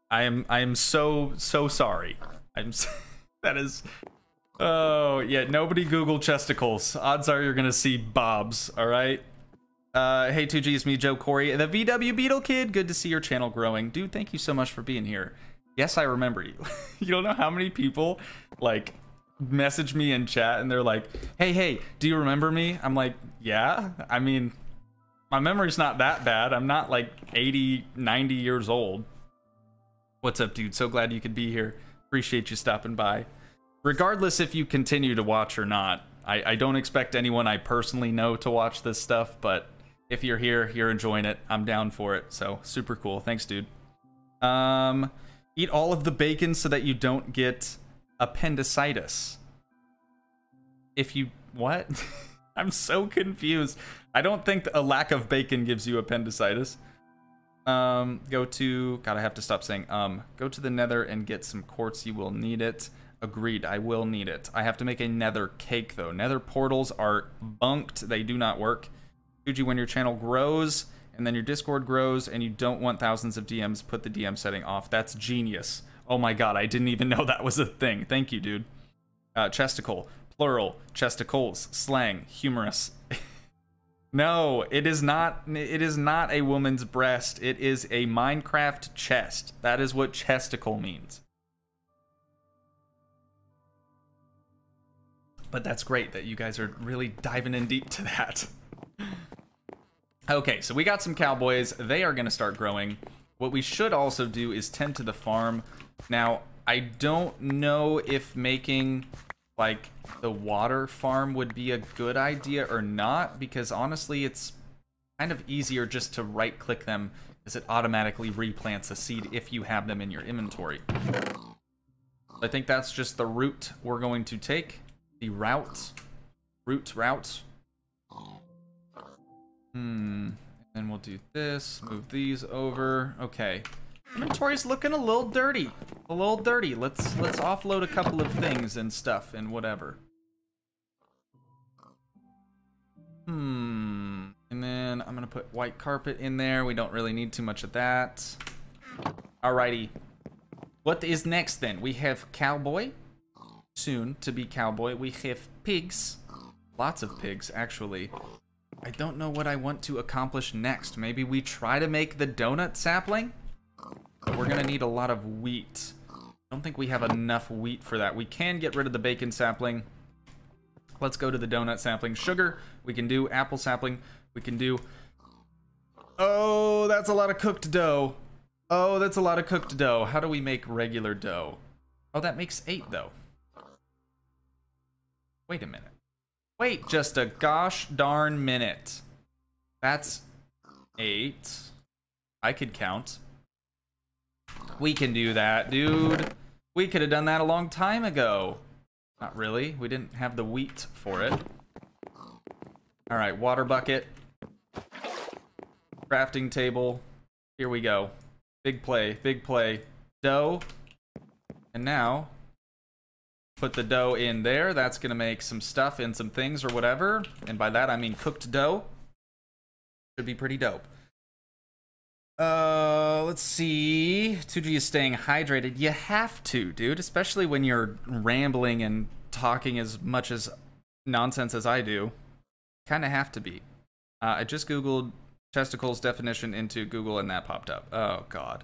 S1: I am so sorry. That is. Oh yeah, nobody Google chesticles. Odds are you're gonna see bobs. All right. Hey Toogii, it's me, Joe Corey, the VW Beetle Kid. Good to see your channel growing, dude. Thank you so much for being here. Yes, I remember you. You don't know how many people like message me in chat and they're like, hey, do you remember me? I'm like, yeah. I mean, my memory's not that bad. I'm not like 80, 90 years old. What's up, dude? So glad you could be here. Appreciate you stopping by. Regardless if you continue to watch or not, I don't expect anyone I personally know to watch this stuff, but if you're here, you're enjoying it, I'm down for it. So super cool. Thanks, dude. Eat all of the bacon so that you don't get appendicitis. If you what? I'm so confused. I don't think a lack of bacon gives you appendicitis. Go to, God, I have to stop saying go to the nether and get some quartz. You will need it. Agreed, I will need it. I have to make a nether cake though. Nether portals are bunked. They do not work. Toogii, when your channel grows and then your Discord grows and you don't want thousands of DMs, put the DM setting off. That's genius. Oh my god, I didn't even know that was a thing. Thank you, dude. Chesticle, plural, chesticles, slang, humorous. No, it is not a woman's breast. It is a Minecraft chest. That is what chesticle means. But that's great that you guys are really diving in deep to that. Okay, so we got some cowboys. They are going to start growing. What we should also do is tend to the farm. Now, I don't know if making like the water farm would be a good idea or not, because honestly it's kind of easier just to right click them as it automatically replants a seed if you have them in your inventory. I think that's just the route we're going to take. The route. And then we'll do this, move these over. Okay. Inventory's looking a little dirty. Let's offload a couple of things and stuff and whatever. And then I'm gonna put white carpet in there. We don't really need too much of that. Alrighty. What is next then? We have cowboy. Soon to be cowboy. We have pigs. Lots of pigs, actually. I don't know what I want to accomplish next. Maybe we try to make the donut sapling? But we're gonna need a lot of wheat. I don't think we have enough wheat for that. We can get rid of the bacon sapling. Let's go to the donut sapling. Sugar, we can do. Apple sapling, we can do. Oh, that's a lot of cooked dough. Oh, that's a lot of cooked dough. How do we make regular dough? Oh, that makes 8 though. Wait a minute. Wait just a gosh darn minute. That's 8. I could count. We can do that, dude. We could have done that a long time ago. Not really. We didn't have the wheat for it. All right, water bucket. Crafting table. Here we go. Big play, big play. Dough. And now, put the dough in there. That's going to make some stuff and some things or whatever. And by that, I mean cooked dough. Should be pretty dope. Let's see. Toogii is staying hydrated. You have to, dude. Especially when you're rambling and talking as much as nonsense as I do. Kind of have to be. I just Googled testicles definition into Google and that popped up. Oh, God.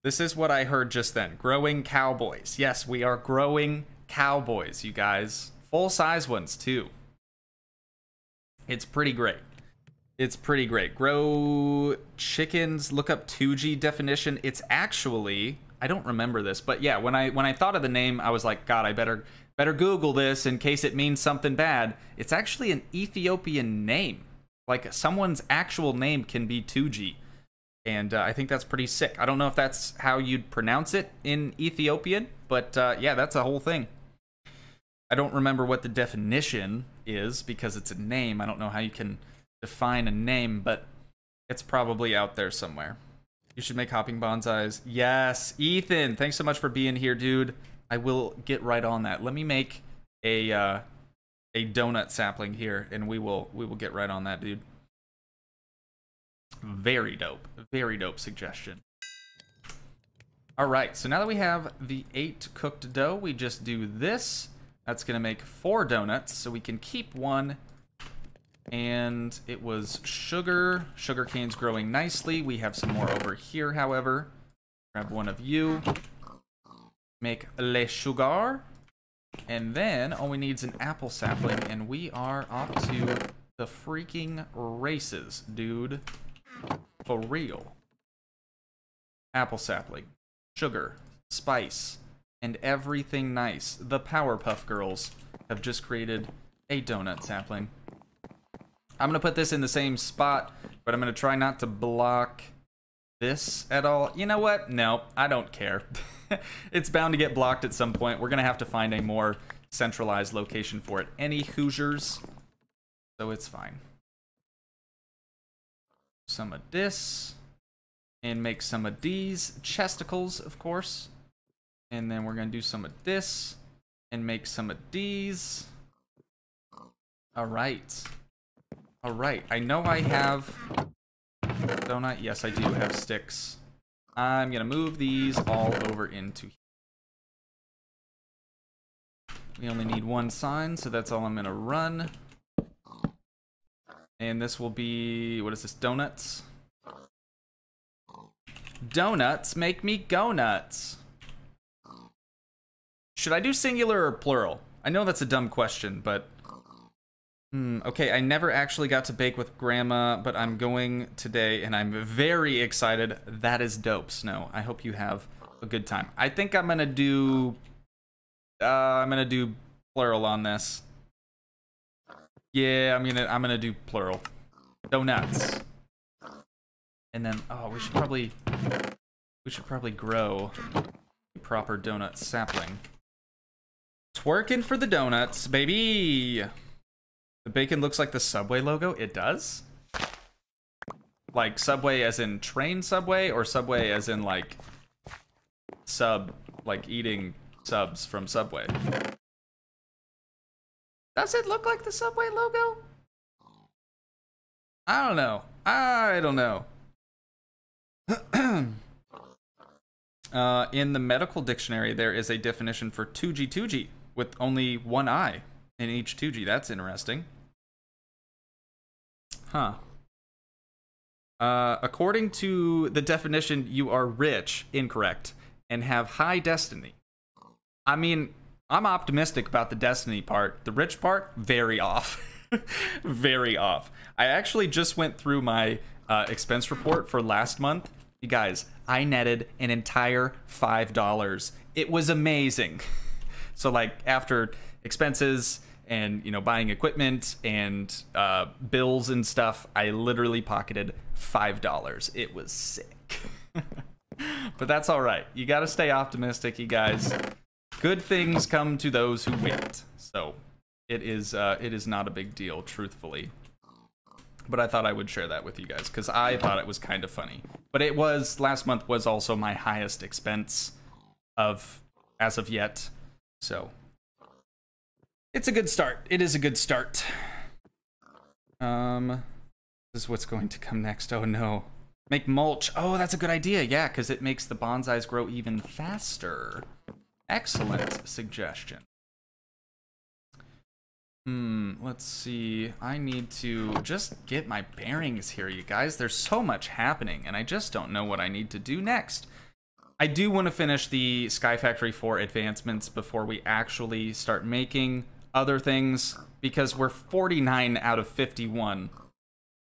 S1: This is what I heard just then. Growing cowboys. Yes, we are growing cowboys, you guys. Full-size ones, too. It's pretty great. It's pretty great. Grow chickens. Look up Toogii definition. It's actually... I don't remember this, but yeah, when I thought of the name, I was like, God, I better Google this in case it means something bad. It's actually an Ethiopian name. Like, someone's actual name can be Toogii. And I think that's pretty sick. I don't know if that's how you'd pronounce it in Ethiopian, but yeah, that's a whole thing. I don't remember what the definition is because it's a name. I don't know how you can define a name, but it's probably out there somewhere. You should make hopping bonsais. Yes, Ethan, thanks so much for being here, dude. I will get right on that. Let me make a donut sapling here, and we will get right on that, dude. Very dope suggestion. All right, so now that we have the 8 cooked dough, we just do this. That's gonna make 4 donuts, so we can keep one. And it was sugar. Sugar cane's growing nicely. We have some more over here, however. Grab one of you. Make le sugar. And then all we need is an apple sapling, and we are off to the freaking races, dude. For real. Apple sapling, sugar, spice, and everything nice. The Powerpuff Girls have just created a donut sapling. I'm going to put this in the same spot, but I'm going to try not to block this at all. You know what? No, I don't care. It's bound to get blocked at some point. We're going to have to find a more centralized location for it. Any Hoosiers, so it's fine. Some of this, and make some of these chesticles, of course. And then we're going to do some of this, and make some of these. All right. All right, I know I have donut. Yes, I do have sticks. I'm gonna move these all over into here. We only need 1 sign, so that's all I'm gonna run. And this will be, what is this, donuts? Donuts make me go nuts. Should I do singular or plural? I know that's a dumb question, but... okay, I never actually got to bake with Grandma, but I'm going today, and I'm very excited. That is dope, Snow. I hope you have a good time. I think I'm gonna do plural on this. Yeah, I'm gonna do plural. Donuts. And then, oh, we should probably grow a proper donut sapling. Twerking for the donuts, baby. The bacon looks like the Subway logo. It does? Like Subway as in train Subway, or Subway as in like sub, like eating subs from Subway? Does it look like the Subway logo? I don't know. I don't know. In the medical dictionary, there is a definition for Toogii with only 1 eye in each Toogii. That's interesting. Huh. According to the definition, you are rich, incorrect, and have high destiny. I mean, I'm optimistic about the destiny part. The rich part, very off. Very off. I actually just went through my expense report for last month. You guys, I netted an entire $5. It was amazing. So like after expenses and, you know, buying equipment and bills and stuff, I literally pocketed $5. It was sick. But that's all right. You got to stay optimistic, you guys. Good things come to those who wait. So it is not a big deal, truthfully. But I thought I would share that with you guys because I thought it was kind of funny. But it was, last month was also my highest expense as of yet. So it's a good start. It is a good start. This is what's going to come next. Oh no. Make mulch. Oh, that's a good idea. Yeah, because it makes the bonsais grow even faster. Excellent suggestion. Let's see. I need to just get my bearings here, you guys. There's so much happening, and I just don't know what I need to do next. I do want to finish the Sky Factory 4 advancements before we actually start making other things, because we're 49 out of 51.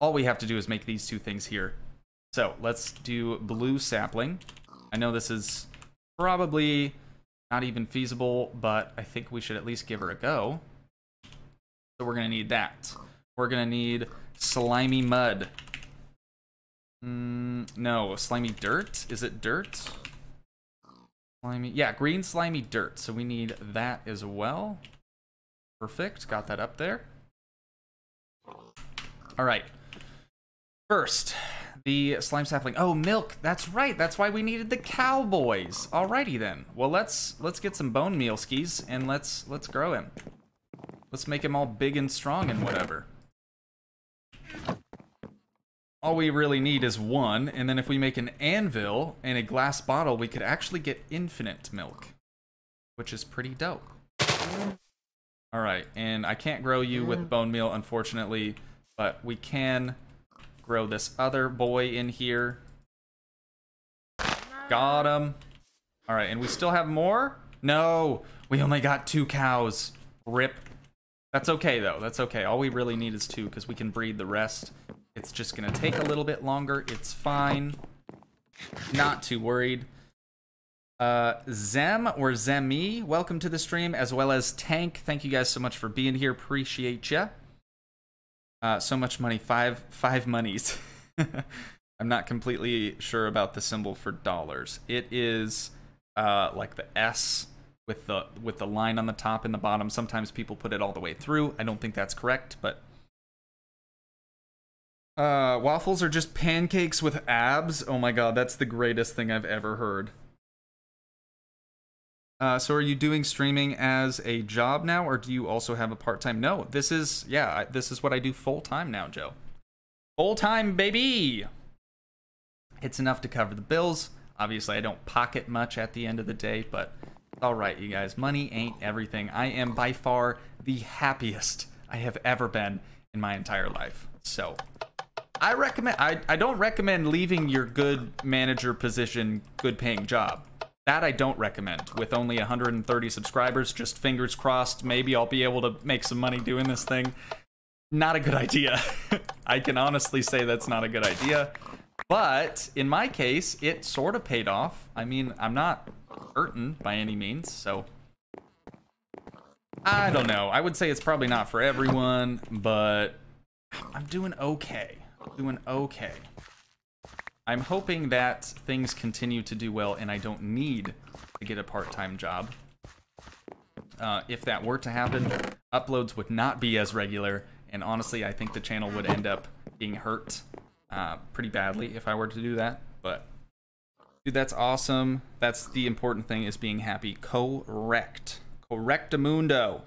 S1: All we have to do is make these two things here. So let's do blue sapling. I know this is probably not even feasible, but I think we should at least give her a go. So we're gonna need that. We're gonna need slimy mud. No, slimy dirt? Is it dirt? Slimy, yeah, green slimy dirt. So we need that as well. Perfect, got that up there. All right. First, the slime sapling. Oh, milk. That's right. That's why we needed the cowboys. Alrighty then. Well, let's get some bone meal skis and let's grow him. Let's make him all big and strong and whatever. All we really need is one, and then if we make an anvil and a glass bottle, we could actually get infinite milk, which is pretty dope. All right, and I can't grow you with bone meal, unfortunately, but we can grow this other boy in here. Got him. All right, and we still have more? No, we only got 2 cows. Rip. That's okay, though. That's okay. All we really need is 2, because we can breed the rest. It's just going to take a little bit longer. It's fine. Not too worried. Zem or Zemi, welcome to the stream, as well as Tank. Thank you guys so much for being here. Appreciate ya. So much money. Five monies. I'm not completely sure about the symbol for dollars. It is like the S with the line on the top and the bottom. Sometimes people put it all the way through. I don't think that's correct, but waffles are just pancakes with abs. Oh my god, that's the greatest thing I've ever heard. So are you doing streaming as a job now, or do you also have a part-time? No, this is, yeah, this is what I do full-time now, Joe. Full-time, baby! It's enough to cover the bills. Obviously, I don't pocket much at the end of the day, but all right, you guys, money ain't everything. I am by far the happiest I have ever been in my entire life. So I recommend, I don't recommend leaving your good manager position, good paying job. That I don't recommend. With only 130 subscribers, just fingers crossed, maybe I'll be able to make some money doing this thing. Not a good idea. I can honestly say that's not a good idea. But in my case, it sort of paid off. I mean, I'm not hurting by any means, so I don't know. I would say it's probably not for everyone, but I'm doing okay. Doing okay. I'm hoping that things continue to do well and I don't need to get a part-time job. If that were to happen, uploads would not be as regular, and honestly, I think the channel would end up being hurt pretty badly if I were to do that. But dude, that's awesome. That's the important thing, is being happy. Correct. Correctamundo.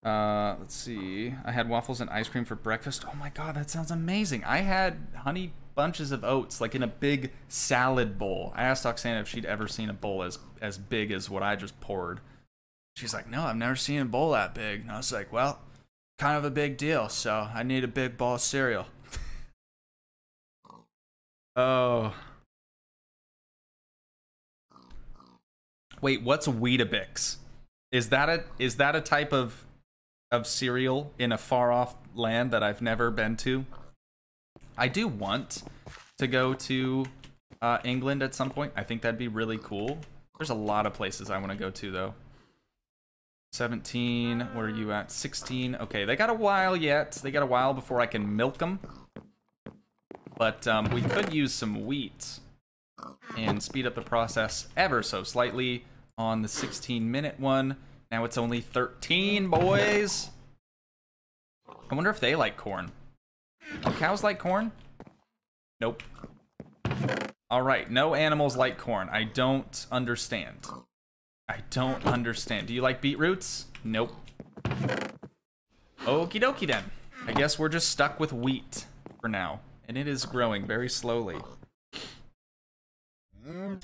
S1: Let's see. I had waffles and ice cream for breakfast. Oh my god, that sounds amazing. I had honey bunches of oats, like in a big salad bowl. I asked Oksana if she'd ever seen a bowl as big as what I just poured. She's like, no, I've never seen a bowl that big. And I was like, well, kind of a big deal, so I need a big bowl of cereal. Oh. Wait, what's Weetabix? Is that a type of cereal in a far-off land that I've never been to? I do want to go to England at some point. I think that'd be really cool. There's a lot of places I want to go to, though. 17, where are you at? 16. Okay, they got a while yet. They got a while before I can milk them. but we could use some wheat and speed up the process ever so slightly on the 16-minute one. Now it's only 13, boys. I wonder if they like corn. Do cows like corn? Nope. All right, no animals like corn. I don't understand. I don't understand. Do you like beetroots? Nope. Okie dokie then. I guess we're just stuck with wheat for now. And it is growing very slowly.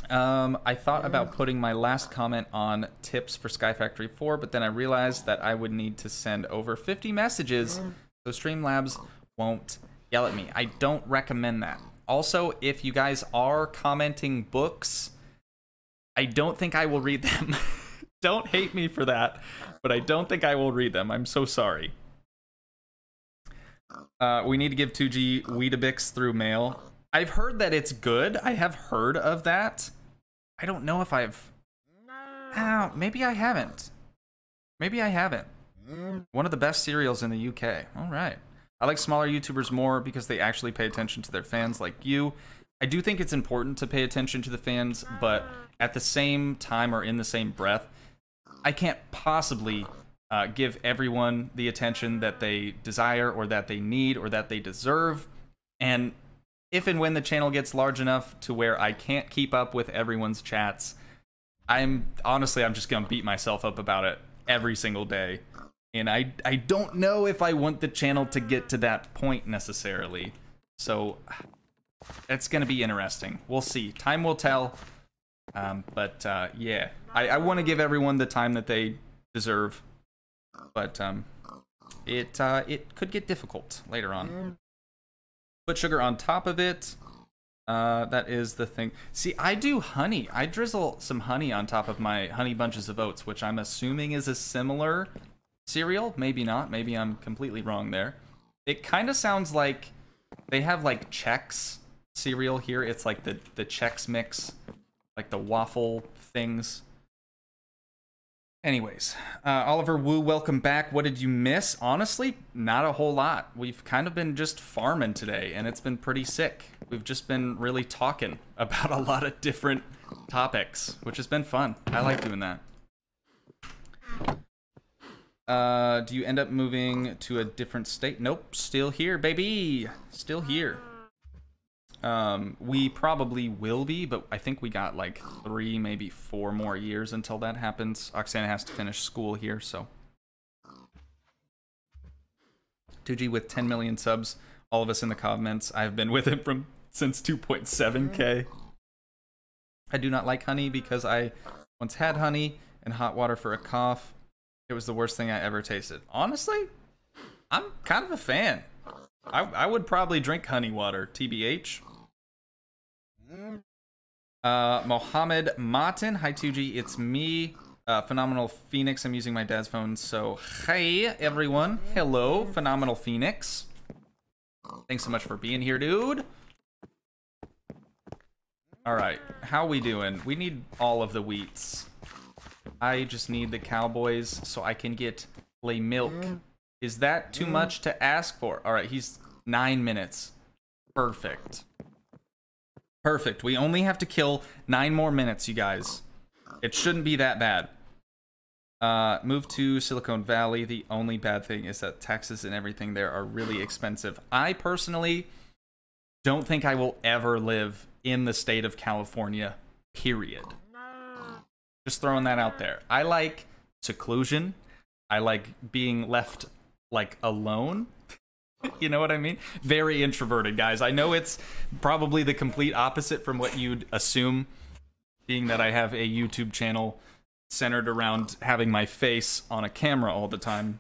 S1: I thought about putting my last comment on tips for Sky Factory 4, but then I realized that I would need to send over 50 messages, so Streamlabs won't yell at me. I don't recommend that. Also, if you guys are commenting books, I don't think I will read them. Don't hate me for that, but I don't think I will read them. I'm so sorry. We need to give Toogii Weetabix through mail. I've heard that it's good. I have heard of that. I don't know if I've... maybe I haven't. Maybe I haven't. One of the best cereals in the UK. All right. I like smaller YouTubers more because they actually pay attention to their fans like you. I do think it's important to pay attention to the fans, but at the same time or in the same breath, I can't possibly give everyone the attention that they desire or that they need or that they deserve. And if and when the channel gets large enough to where I can't keep up with everyone's chats, I'm just gonna beat myself up about it every single day. And I don't know if I want the channel to get to that point necessarily. So it's gonna be interesting. We'll see. Time will tell. Yeah, I want to give everyone the time that they deserve, but it could get difficult later on. Put sugar on top of it. That is the thing. See, I do honey. I drizzle some honey on top of my honey bunches of oats, which I'm assuming is a similar cereal. Maybe not. Maybe I'm completely wrong there. It kind of sounds like they have like Chex cereal here. It's like the Chex mix, like the waffle things. Anyways, Oliver Wu, welcome back. What did you miss? Honestly, not a whole lot. We've kind of been just farming today, and it's been pretty sick. We've just been really talking about a lot of different topics, which has been fun. I like doing that. Do you end up moving to a different state? Nope, still here, baby. Still here. We probably will be, but I think we got like 3, maybe 4 more years until that happens. Oksana has to finish school here, so. Toogii with 10 million subs. All of us in the comments. I've been with him since 2.7K. I do not like honey because I once had honey and hot water for a cough. It was the worst thing I ever tasted. Honestly, I'm kind of a fan. I would probably drink honey water, TBH. Mohammed Martin, hi Toogii, it's me, Phenomenal Phoenix. I'm using my dad's phone, so hey everyone. Hello, Phenomenal Phoenix. Thanks so much for being here, dude. All right, how we doing? We need all of the wheats. I just need the cowboys so I can get lay milk. Is that too much to ask for? All right, he's 9 minutes. Perfect. Perfect. We only have to kill 9 more minutes, you guys. It shouldn't be that bad. Move to Silicon Valley. The only bad thing is that taxes and everything there are really expensive. I personally don't think I will ever live in the state of California, period. Just throwing that out there. I like seclusion. I like being left, like, alone. You know what I mean? Very introverted, guys. I know it's probably the complete opposite from what you'd assume, being that I have a YouTube channel centered around having my face on a camera all the time.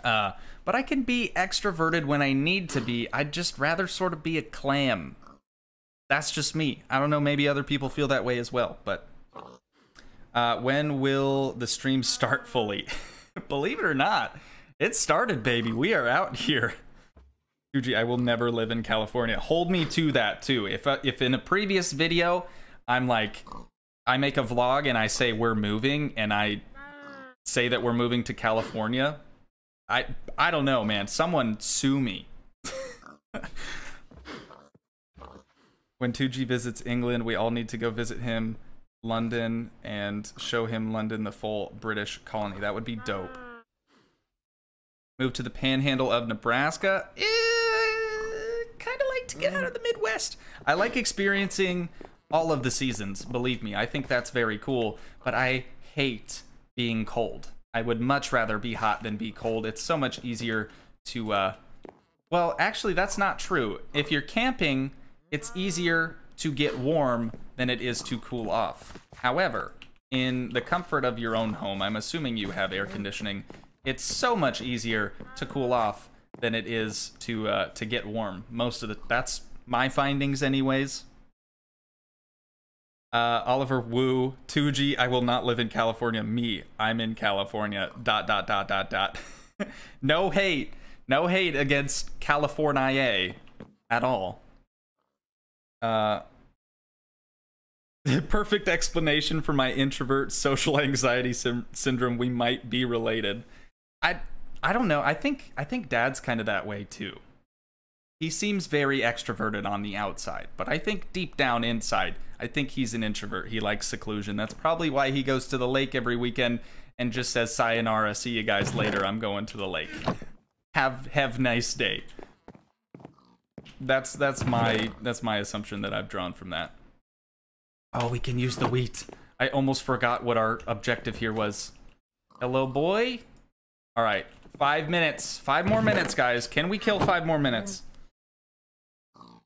S1: But I can be extroverted when I need to be. I'd just rather sort of be a clam. That's just me. I don't know, maybe other people feel that way as well, but... when will the stream start fully? Believe it or not, it started, baby. We are out here. Toogii, I will never live in California. Hold me to that, too. If in a previous video, I'm like, I make a vlog and I say we're moving, and I say that we're moving to California, I don't know, man. Someone sue me. When Toogii visits England, we all need to go visit him, London, and show him London, the full British colony. That would be dope. Move to the panhandle of Nebraska. Kind of like to get out of the Midwest. I like experiencing all of the seasons, believe me. I think that's very cool, but I hate being cold. I would much rather be hot than be cold. It's so much easier to, well, actually, that's not true. If you're camping, it's easier to get warm than it is to cool off. However, in the comfort of your own home, I'm assuming you have air conditioning, it's so much easier to cool off than it is to get warm. That's my findings anyways. Oliver Wu, Toogii, I will not live in California. Me, I'm in California. ... No hate against California at all. The perfect explanation for my introvert social anxiety syndrome. We might be related. I don't know. I think Dad's kind of that way too. He seems very extroverted on the outside, but I think deep down inside, I think he's an introvert. He likes seclusion. That's probably why he goes to the lake every weekend and just says, "Sayonara, see you guys later. I'm going to the lake. Have nice day." That's my assumption that I've drawn from that. Oh, we can use the wheat. I almost forgot what our objective here was. Hello, boy. All right, 5 minutes. 5 more minutes, guys. Can we kill 5 more minutes?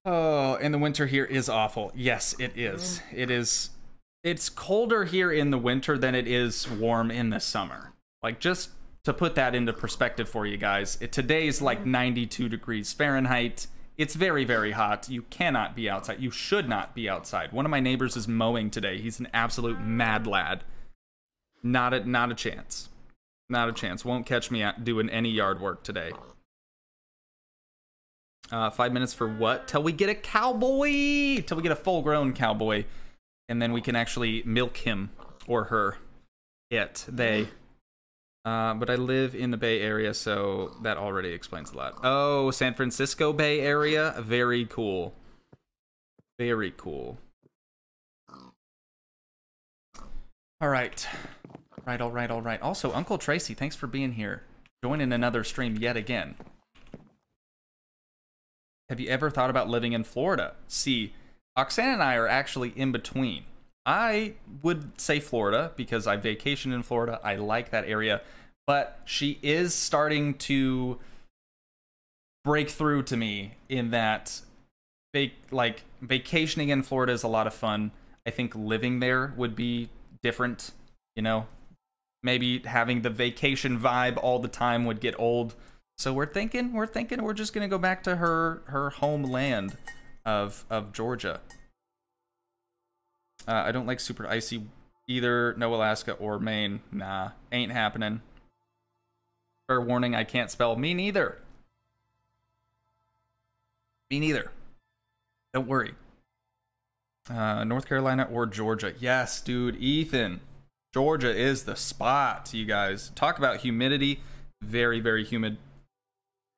S1: Oh, and the winter here is awful. Yes, it is. It's colder here in the winter than it is warm in the summer. Like, just to put that into perspective for you guys, today's like 92 degrees Fahrenheit. It's very, very hot. You cannot be outside. You should not be outside. One of my neighbors is mowing today. He's an absolute mad lad. Not a chance. Not a chance. Won't catch me doing any yard work today. 5 minutes for what? Till we get a cowboy! Till we get a full-grown cowboy. And then we can actually milk him. Or her. They. But I live in the Bay Area, so that already explains a lot. Oh, San Francisco Bay Area? Very cool. Very cool. All right. All right. Also, Uncle Tracy, thanks for being here. Joining another stream yet again. Have you ever thought about living in Florida? See, Oksana and I are actually in between. I would say Florida because I vacation in Florida. I like that area. But she is starting to break through to me in that vacationing in Florida is a lot of fun. I think living there would be different, you know? Maybe having the vacation vibe all the time would get old. So we're thinking we're just gonna go back to her homeland of Georgia. I don't like super icy either. No Alaska or Maine. Nah, ain't happening. Fair warning, I can't spell. Me neither. Me neither. Don't worry. North Carolina or Georgia? Yes, dude. Ethan. Georgia is the spot, you guys. Talk about humidity. Very, very humid.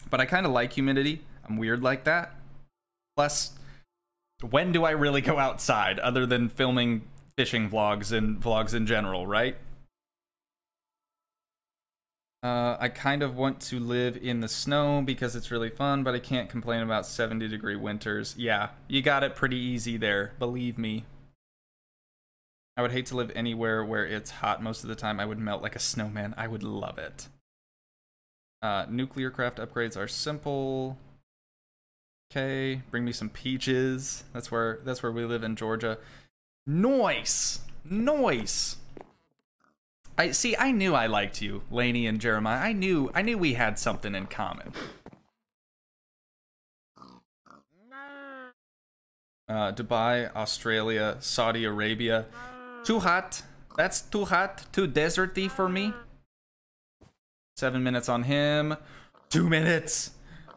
S1: But I kind of like humidity. I'm weird like that. Plus, when do I really go outside other than filming fishing vlogs and vlogs in general, right? I kind of want to live in the snow because it's really fun, but I can't complain about 70-degree winters. Yeah, you got it pretty easy there, believe me. I would hate to live anywhere where it's hot most of the time. I would melt like a snowman. I would love it. Nuclear craft upgrades are simple. Okay, bring me some peaches. That's where we live in Georgia. Nice. I knew I liked you, Lainey and Jeremiah. I knew we had something in common. Dubai, Australia, Saudi Arabia. Too hot. That's too hot. Too deserty for me. 7 minutes on him. 2 minutes.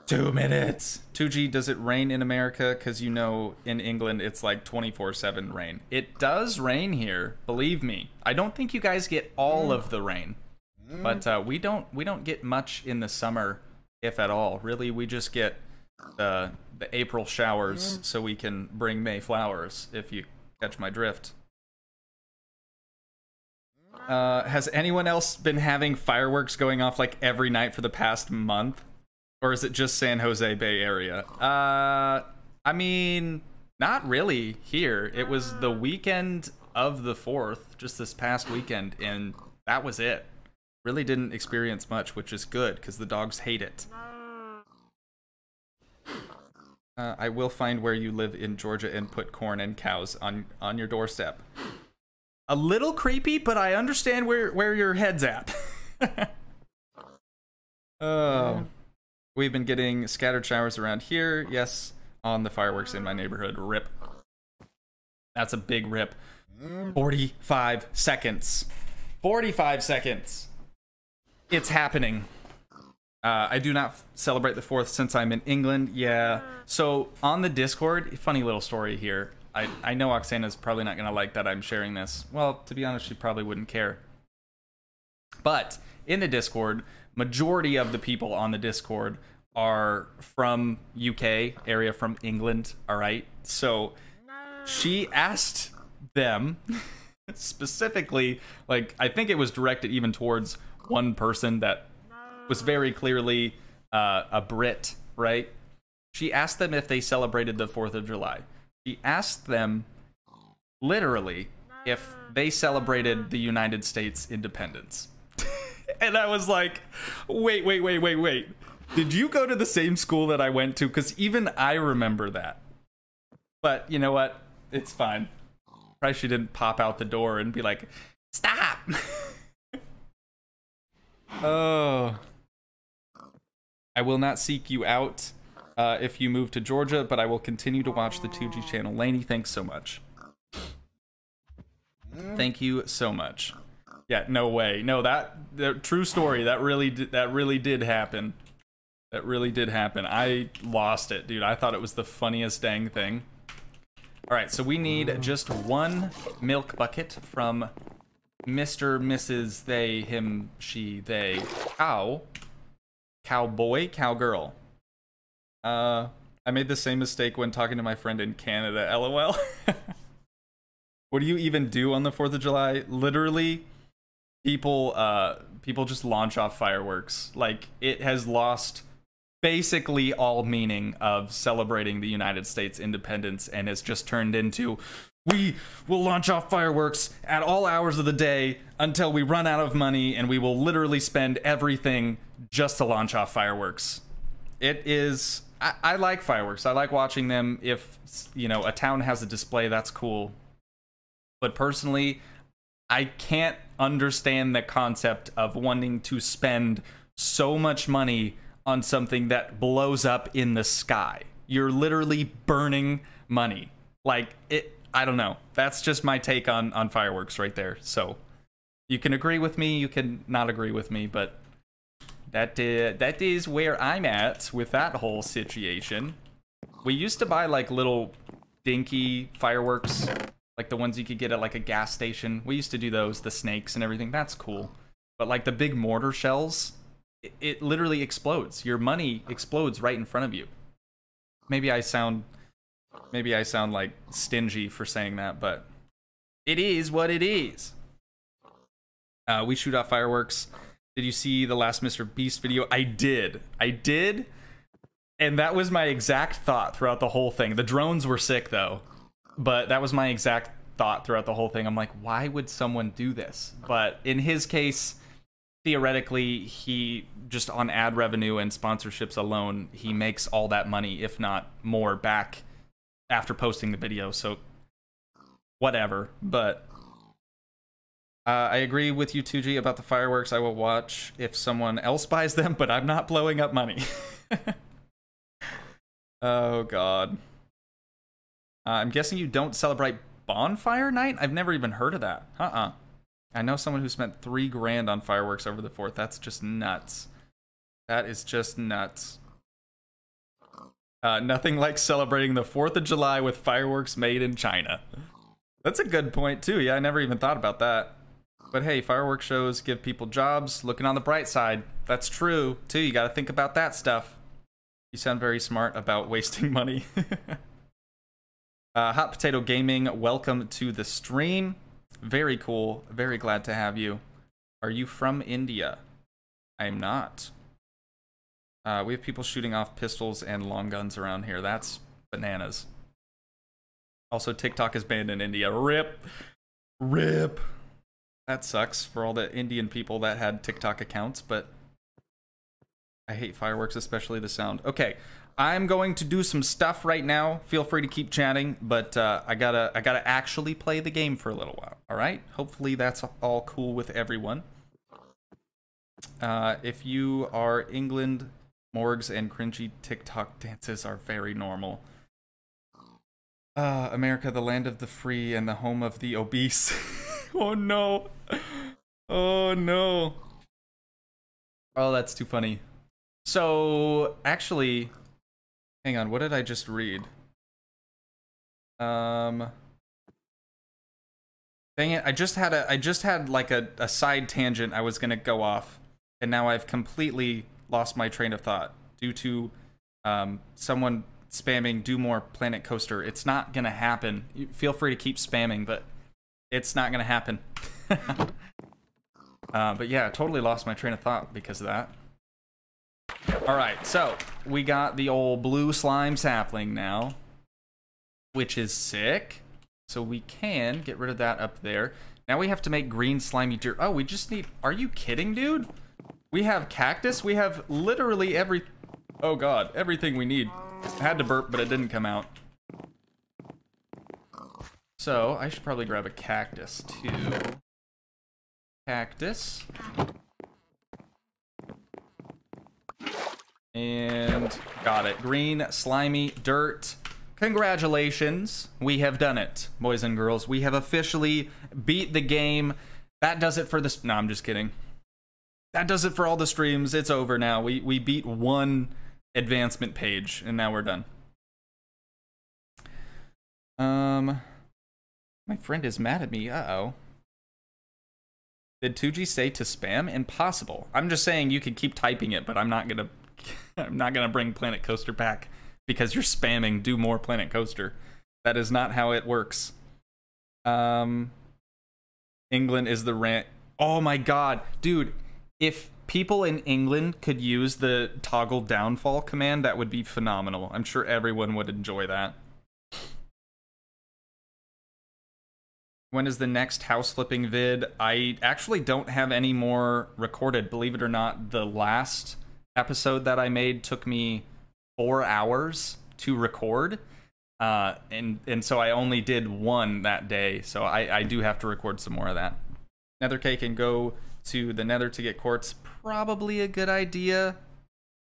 S1: 2 minutes. Toogii, does it rain in America? Because you know in England it's like 24/7 rain. It does rain here, believe me. I don't think you guys get all of the rain, but we don't get much in the summer, if at all. Really, we just get the April showers so we can bring May flowers, if you catch my drift. Has anyone else been having fireworks going off like every night for the past month? Or is it just San Jose Bay Area? I mean, not really here. It was the weekend of the 4th, just this past weekend, and that was it. Really didn't experience much, which is good, because the dogs hate it. I will find where you live in Georgia and put corn and cows on your doorstep. A little creepy, but I understand where your head's at. Oh. We've been getting scattered showers around here. Yes, on the fireworks in my neighborhood. Rip. That's a big rip. 45 seconds. 45 seconds. It's happening. I do not celebrate the 4th since I'm in England. Yeah. So on the Discord, funny little story here. I know Oksana's probably not going to like that I'm sharing this. Well, to be honest, she probably wouldn't care. But in the Discord, majority of the people on the Discord are from UK area, from England. All right. So she asked them specifically, like, I think it was directed even towards one person that was very clearly a Brit, right? She asked them if they celebrated the 4th of July. She asked them literally if they celebrated the United States independence. And I was like, wait. Did you go to the same school that I went to? Because even I remember that. But you know what? It's fine. Probably she didn't pop out the door and be like, stop! Oh. I will not seek you out if you move to Georgia, but I will continue to watch the Toogii channel. Lainey, thanks so much. Thank you so much. Yeah, no way. No, that true story. That really did happen. That really did happen. I lost it, dude. I thought it was the funniest dang thing. All right, so we need just one milk bucket from Mr., Mrs., they, him, she, they, cow, cowboy, cowgirl. I made the same mistake when talking to my friend in Canada, LOL. What do you even do on the 4th of July? Literally, people just launch off fireworks. Like, it has lost basically all meaning of celebrating the United States independence and has just turned into, we will launch off fireworks at all hours of the day until we run out of money, and we will literally spend everything just to launch off fireworks. It is... I like fireworks. I like watching them. If, you know, a town has a display, that's cool. But personally, I can't understand the concept of wanting to spend so much money on something that blows up in the sky. You're literally burning money. Like, I don't know. That's just my take on fireworks right there. So you can agree with me, you can not agree with me, but that is where I'm at with that whole situation. We used to buy like little dinky fireworks, like the ones you could get at like a gas station. We used to do those, the snakes and everything. That's cool. But like the big mortar shells, it literally explodes. Your money explodes right in front of you. Maybe I sound like stingy for saying that, but it is what it is. We shoot off fireworks. Did you see the last Mr. Beast video? I did. And that was my exact thought throughout the whole thing. The drones were sick though, but that was my exact thought throughout the whole thing. I'm like, why would someone do this? But in his case, theoretically, he just on ad revenue and sponsorships alone, he makes all that money, if not more, back after posting the video. So whatever. But I agree with you, Toogii, about the fireworks. I will watch if someone else buys them, but I'm not blowing up money. Oh god. I'm guessing you don't celebrate bonfire night? I've never even heard of that. I know someone who spent $3 grand on fireworks over the 4th. That's just nuts. That is just nuts. Nothing like celebrating the 4th of July with fireworks made in China. That's a good point too. Yeah, I never even thought about that. But hey, fireworks shows give people jobs. Looking on the bright side. That's true too. You got to think about that stuff. You sound very smart about wasting money. Hot Potato Gaming, welcome to the stream. Very cool. Very glad to have you. Are you from India? I am not. We have people shooting off pistols and long guns around here. That's bananas. Also, TikTok is banned in India. RIP. RIP. That sucks for all the Indian people that had TikTok accounts, but I hate fireworks, especially the sound. Okay, I'm going to do some stuff right now. Feel free to keep chatting, but I gotta actually play the game for a little while. All right? Hopefully that's all cool with everyone. If you are England, morgues and cringy TikTok dances are very normal. America, the land of the free and the home of the obese. Oh no. Oh no. Oh, that's too funny. So, actually, hang on, what did I just read? Dang it, I just had like a side tangent I was gonna go off, and now I've completely lost my train of thought due to someone spamming do more Planet Coaster. It's not gonna happen. Feel free to keep spamming, but it's not gonna happen. But yeah, I totally lost my train of thought because of that. Alright, so we got the old blue slime sapling now, which is sick. So we can get rid of that up there. Now we have to make green slimy dirt. Oh, we just need... Are you kidding, dude? We have cactus. We have literally every... Oh god, everything we need. I had to burp, but it didn't come out. So I should probably grab a cactus too. Cactus. And got it. Green, slimy, dirt. Congratulations. We have done it, boys and girls. We have officially beat the game. That does it for this. No, I'm just kidding. That does it for all the streams. It's over now. We beat one advancement page, and now we're done. My friend is mad at me. Uh-oh. Did Toogii say to spam? Impossible. I'm just saying you can keep typing it, but I'm not gonna bring Planet Coaster back because you're spamming do more Planet Coaster. That is not how it works. England is the rant. Oh my god, dude. If people in England could use the toggle downfall command, that would be phenomenal. I'm sure everyone would enjoy that. When is the next house flipping vid? I actually don't have any more recorded. Believe it or not, the last episode that I made took me 4 hours to record. And so I only did one that day. So I do have to record some more of that. Nether cake and go to the nether to get quartz. Probably a good idea.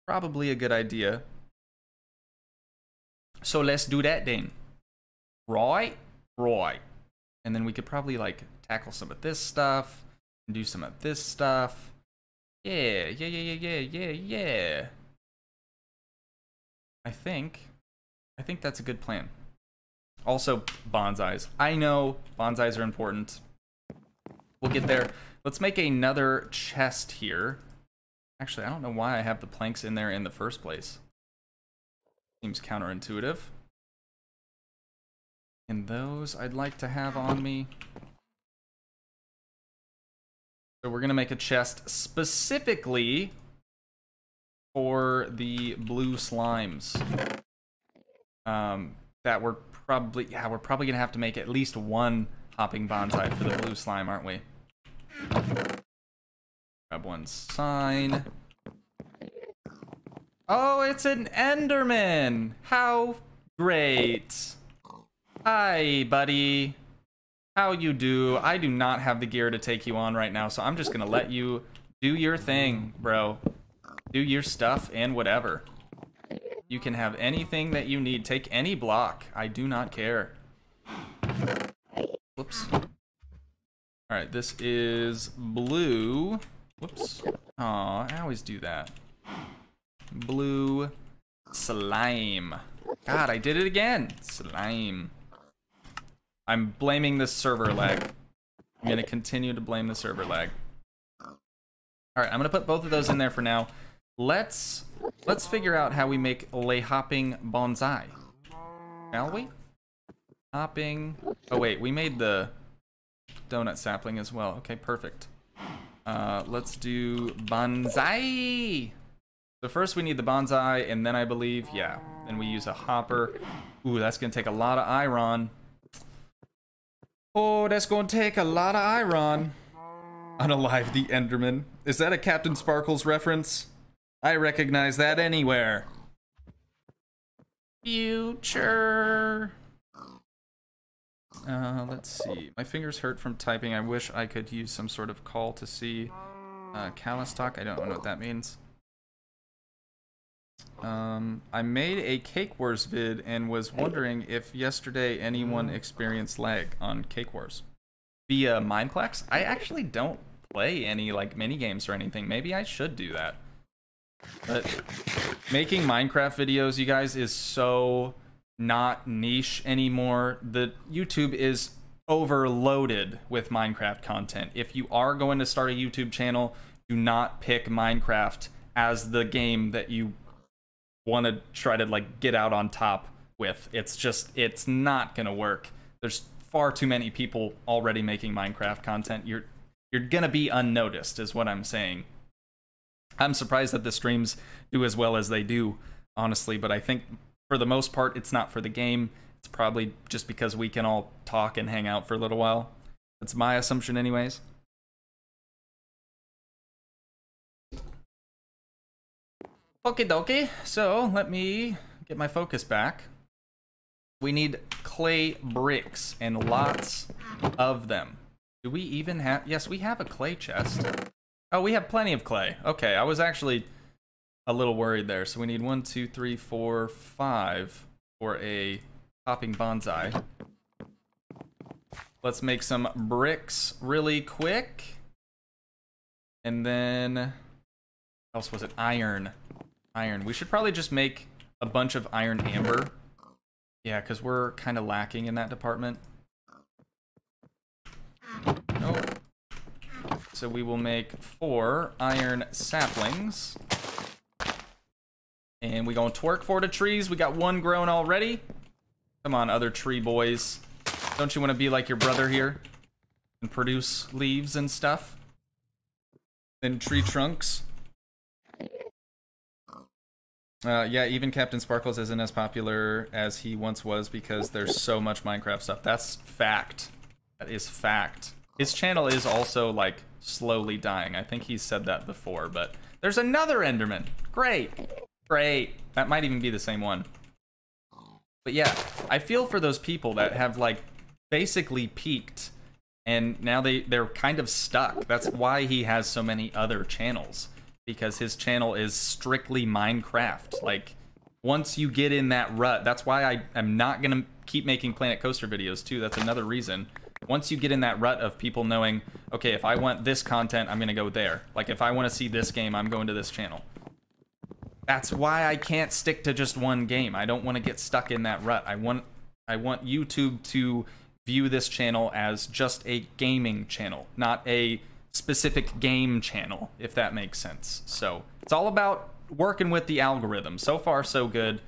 S1: Probably a good idea. So let's do that then. Right? Right. And then we could probably like tackle some of this stuff and do some of this stuff. Yeah. I think that's a good plan. Also, bonsais. I know bonsais are important. We'll get there. Let's make another chest here. Actually, I don't know why I have the planks in there in the first place. Seems counterintuitive. And those I'd like to have on me. So we're gonna make a chest specifically for the blue slimes. That we're probably gonna have to make at least one hopping bonsai for the blue slime, aren't we? Grab one sign. Oh, it's an Enderman! How great! Hi, buddy. How you do? I do not have the gear to take you on right now, so I'm just gonna let you do your thing, bro. Do your stuff and whatever. You can have anything that you need. Take any block. I do not care. Whoops. Alright, this is blue. Whoops. Aw, I always do that. Blue slime. God, I did it again. Slime. I'm blaming the server lag. I'm gonna continue to blame the server lag. Alright, I'm gonna put both of those in there for now. let's figure out how we make a hopping bonsai. Shall we? Hopping. Oh wait, we made the donut sapling as well. Okay, perfect. Let's do bonsai. So first we need the bonsai, and then I believe, yeah, then we use a hopper. Ooh, that's gonna take a lot of iron. Oh, that's gonna take a lot of iron. Unalive the Enderman. Is that a Captain Sparkles reference? I recognize that anywhere. Future. Let's see. My fingers hurt from typing. I wish I could use some sort of call to see. Calistock. I don't know what that means. I made a Cake Wars vid and was wondering if yesterday anyone experienced lag on Cake Wars via Mineplex. I actually don't play any like mini games or anything. Maybe I should do that. But making Minecraft videos, you guys, is so not niche anymore. The YouTube is overloaded with Minecraft content. If you are going to start a YouTube channel, do not pick Minecraft as the game that you want to try to like get out on top with. It's not gonna work. There's far too many people already making Minecraft content. You're gonna be unnoticed is what I'm saying. I'm surprised that the streams do as well as they do, honestly, but I think for the most part it's not for the game. It's probably just because we can all talk and hang out for a little while. That's my assumption anyways. Okie dokie, so let me get my focus back. We need clay bricks and lots of them. Do we even have... Yes, we have a clay chest. Oh, we have plenty of clay. Okay, I was actually a little worried there. So we need 1, 2, 3, 4, 5 for a hopping bonsai. Let's make some bricks really quick. And then... what else was it? Iron. Iron. We should probably just make a bunch of iron amber. Yeah, because we're kind of lacking in that department. Nope. So we will make 4 iron saplings. And we gonna twerk for the trees. We got 1 grown already. Come on, other tree boys. Don't you want to be like your brother here? And produce leaves and stuff? And tree trunks? Yeah, even Captain Sparkles isn't as popular as he once was because there's so much Minecraft stuff. That's fact. That is fact. His channel is also, like, slowly dying. I think he's said that before, but... There's another Enderman! Great! Great! That might even be the same one. But yeah, I feel for those people that have, like, basically peaked, and now they're kind of stuck. That's why he has so many other channels. Because his channel is strictly Minecraft. Like, once you get in that rut, that's why I am not gonna keep making Planet Coaster videos too. That's another reason. Once you get in that rut of people knowing, okay, if I want this content, I'm gonna go there. Like, if I want to see this game, I'm going to this channel. That's why I can't stick to just one game. I don't want to get stuck in that rut. I want YouTube to view this channel as just a gaming channel, not a specific game channel, if that makes sense. So it's all about working with the algorithm. So far, so good.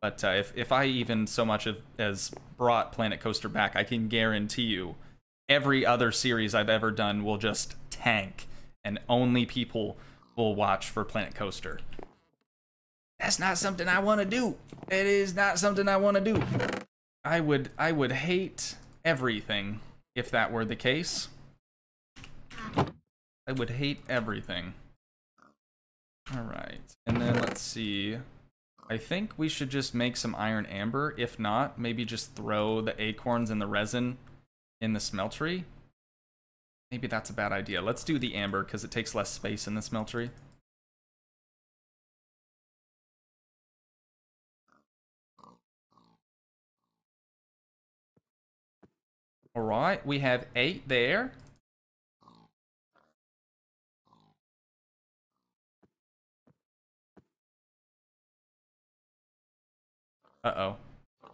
S1: But if I even so much as brought Planet Coaster back, I can guarantee you every other series I've ever done will just tank, and only people will watch for Planet Coaster. That's not something I want to do. It is not something I want to do. I would hate everything if that were the case. I would hate everything. Alright, and then let's see. I think we should just make some iron amber. If not, maybe just throw the acorns and the resin in the smeltery. Maybe that's a bad idea. Let's do the amber because it takes less space in the smeltery. Alright, we have 8 there. Uh-oh.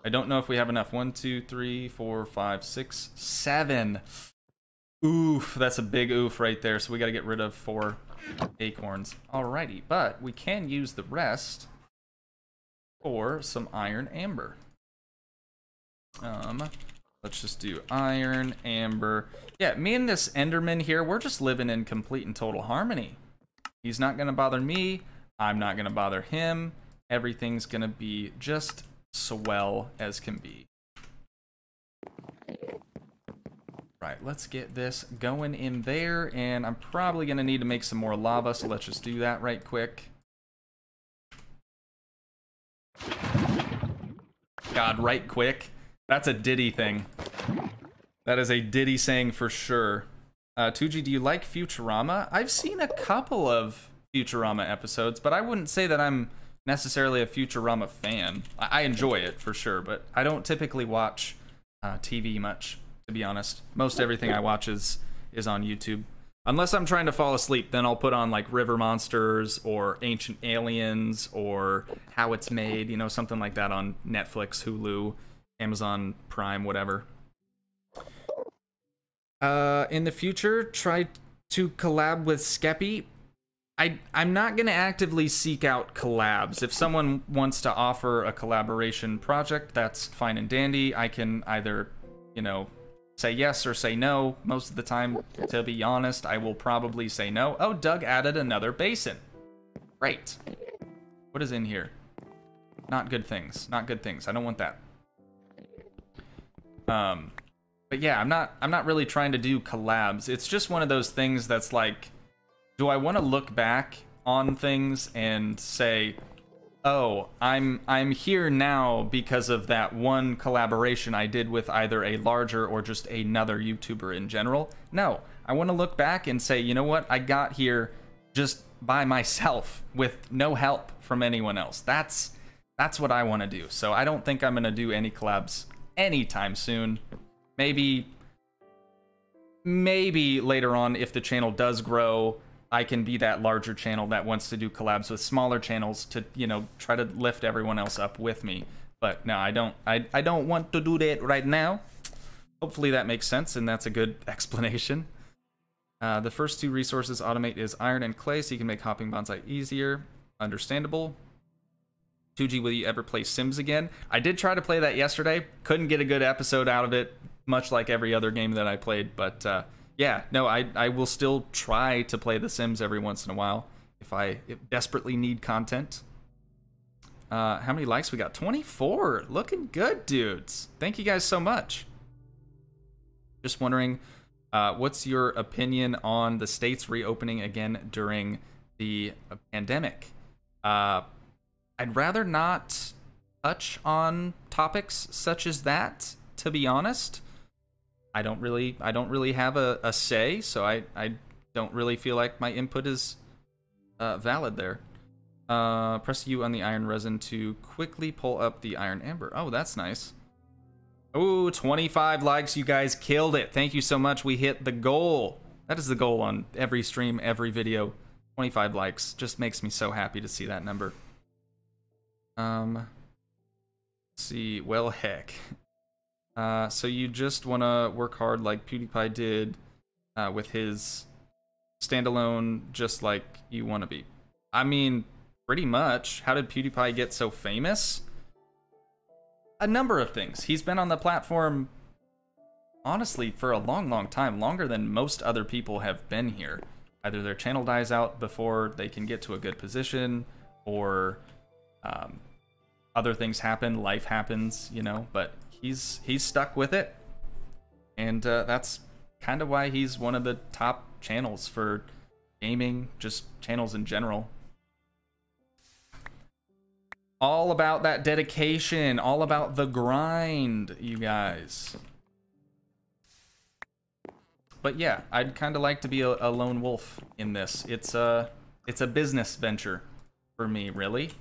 S1: I don't know if we have enough. 1, 2, 3, 4, 5, 6, 7. Oof, that's a big oof right there. So we got to get rid of 4 acorns. Alrighty, but we can use the rest for some iron amber. Let's just do iron, amber. Yeah, me and this Enderman here, we're just living in complete and total harmony. He's not gonna bother me. I'm not gonna bother him. Everything's gonna be just swell as can be. Right, let's get this going in there, and I'm probably gonna need to make some more lava, so let's just do that right quick. God, right quick. That's a Diddy thing. That is a Diddy saying for sure. Toogii, do you like Futurama? I've seen a couple of Futurama episodes, but I wouldn't say that I'm necessarily a Futurama fan. I enjoy it for sure, but I don't typically watch TV much, to be honest. Most everything I watch is on YouTube. Unless I'm trying to fall asleep, then I'll put on like River Monsters or Ancient Aliens or How It's Made, you know, something like that on Netflix, Hulu, Amazon Prime, whatever. In the future, try to collab with Skeppy. I'm not going to actively seek out collabs. If someone wants to offer a collaboration project, that's fine and dandy. I can either, you know, say yes or say no. Most of the time, to be honest, I will probably say no. Oh, Doug added another basin. Great. What is in here? Not good things. Not good things. I don't want that. But yeah, I'm not really trying to do collabs. It's just one of those things that's like, do I want to look back on things and say, oh, I'm here now because of that one collaboration I did with either a larger or just another YouTuber in general? No, I want to look back and say, you know what? I got here just by myself with no help from anyone else. That's what I want to do. So I don't think I'm going to do any collabs anytime soon. Maybe later on, if the channel does grow, I can be that larger channel that wants to do collabs with smaller channels to, you know, try to lift everyone else up with me. But no, I don't want to do that right now. Hopefully that makes sense, and that's a good explanation. The first 2 resources automate is iron and clay, so you can make hopping bonsai easier. Understandable. Toogii, will you ever play Sims again? I did try to play that yesterday. Couldn't get a good episode out of it, much like every other game that I played. But yeah, no, I will still try to play The Sims every once in a while if I desperately need content. How many likes we got? 24. Looking good, dudes. Thank you guys so much. Just wondering, what's your opinion on the states reopening again during the pandemic? I'd rather not touch on topics such as that, to be honest. I don't really have a say, so I don't really feel like my input is valid there. Press U on the iron resin to quickly pull up the iron amber. Oh, that's nice. Ooh, 25 likes, you guys killed it. Thank you so much. We hit the goal. That is the goal on every stream, every video. 25 likes. Just makes me so happy to see that number. Let's see, well, heck. So you just want to work hard like PewDiePie did with his standalone, just like you want to be. I mean, pretty much. How did PewDiePie get so famous? A number of things. He's been on the platform, honestly, for a long, long time. Longer than most other people have been here. Either their channel dies out before they can get to a good position, or other things happen, life happens, you know, but he's stuck with it, and that's kind of why he's one of the top channels for gaming, just channels in general. All about that dedication, all about the grind, you guys. But yeah, I'd kind of like to be a lone wolf in this. It's a business venture for me, really.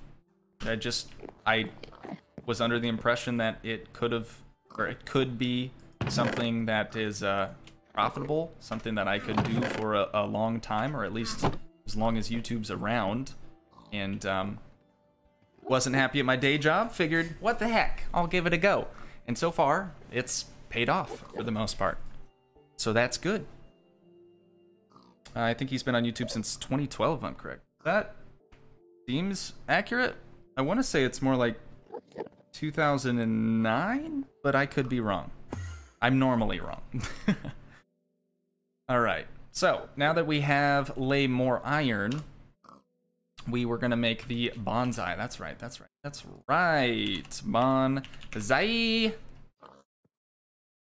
S1: I was under the impression that it could be something that is profitable, something that I could do for a long time, or at least as long as YouTube's around. And wasn't happy at my day job, figured, what the heck, I'll give it a go. And so far, it's paid off for the most part. So that's good. I think he's been on YouTube since 2012, if I'm correct. That seems accurate. I want to say it's more like 2009, but I could be wrong. I'm normally wrong. All right. So now that we have lay more iron, we were gonna make the bonsai. That's right. That's right. That's right. Bonsai.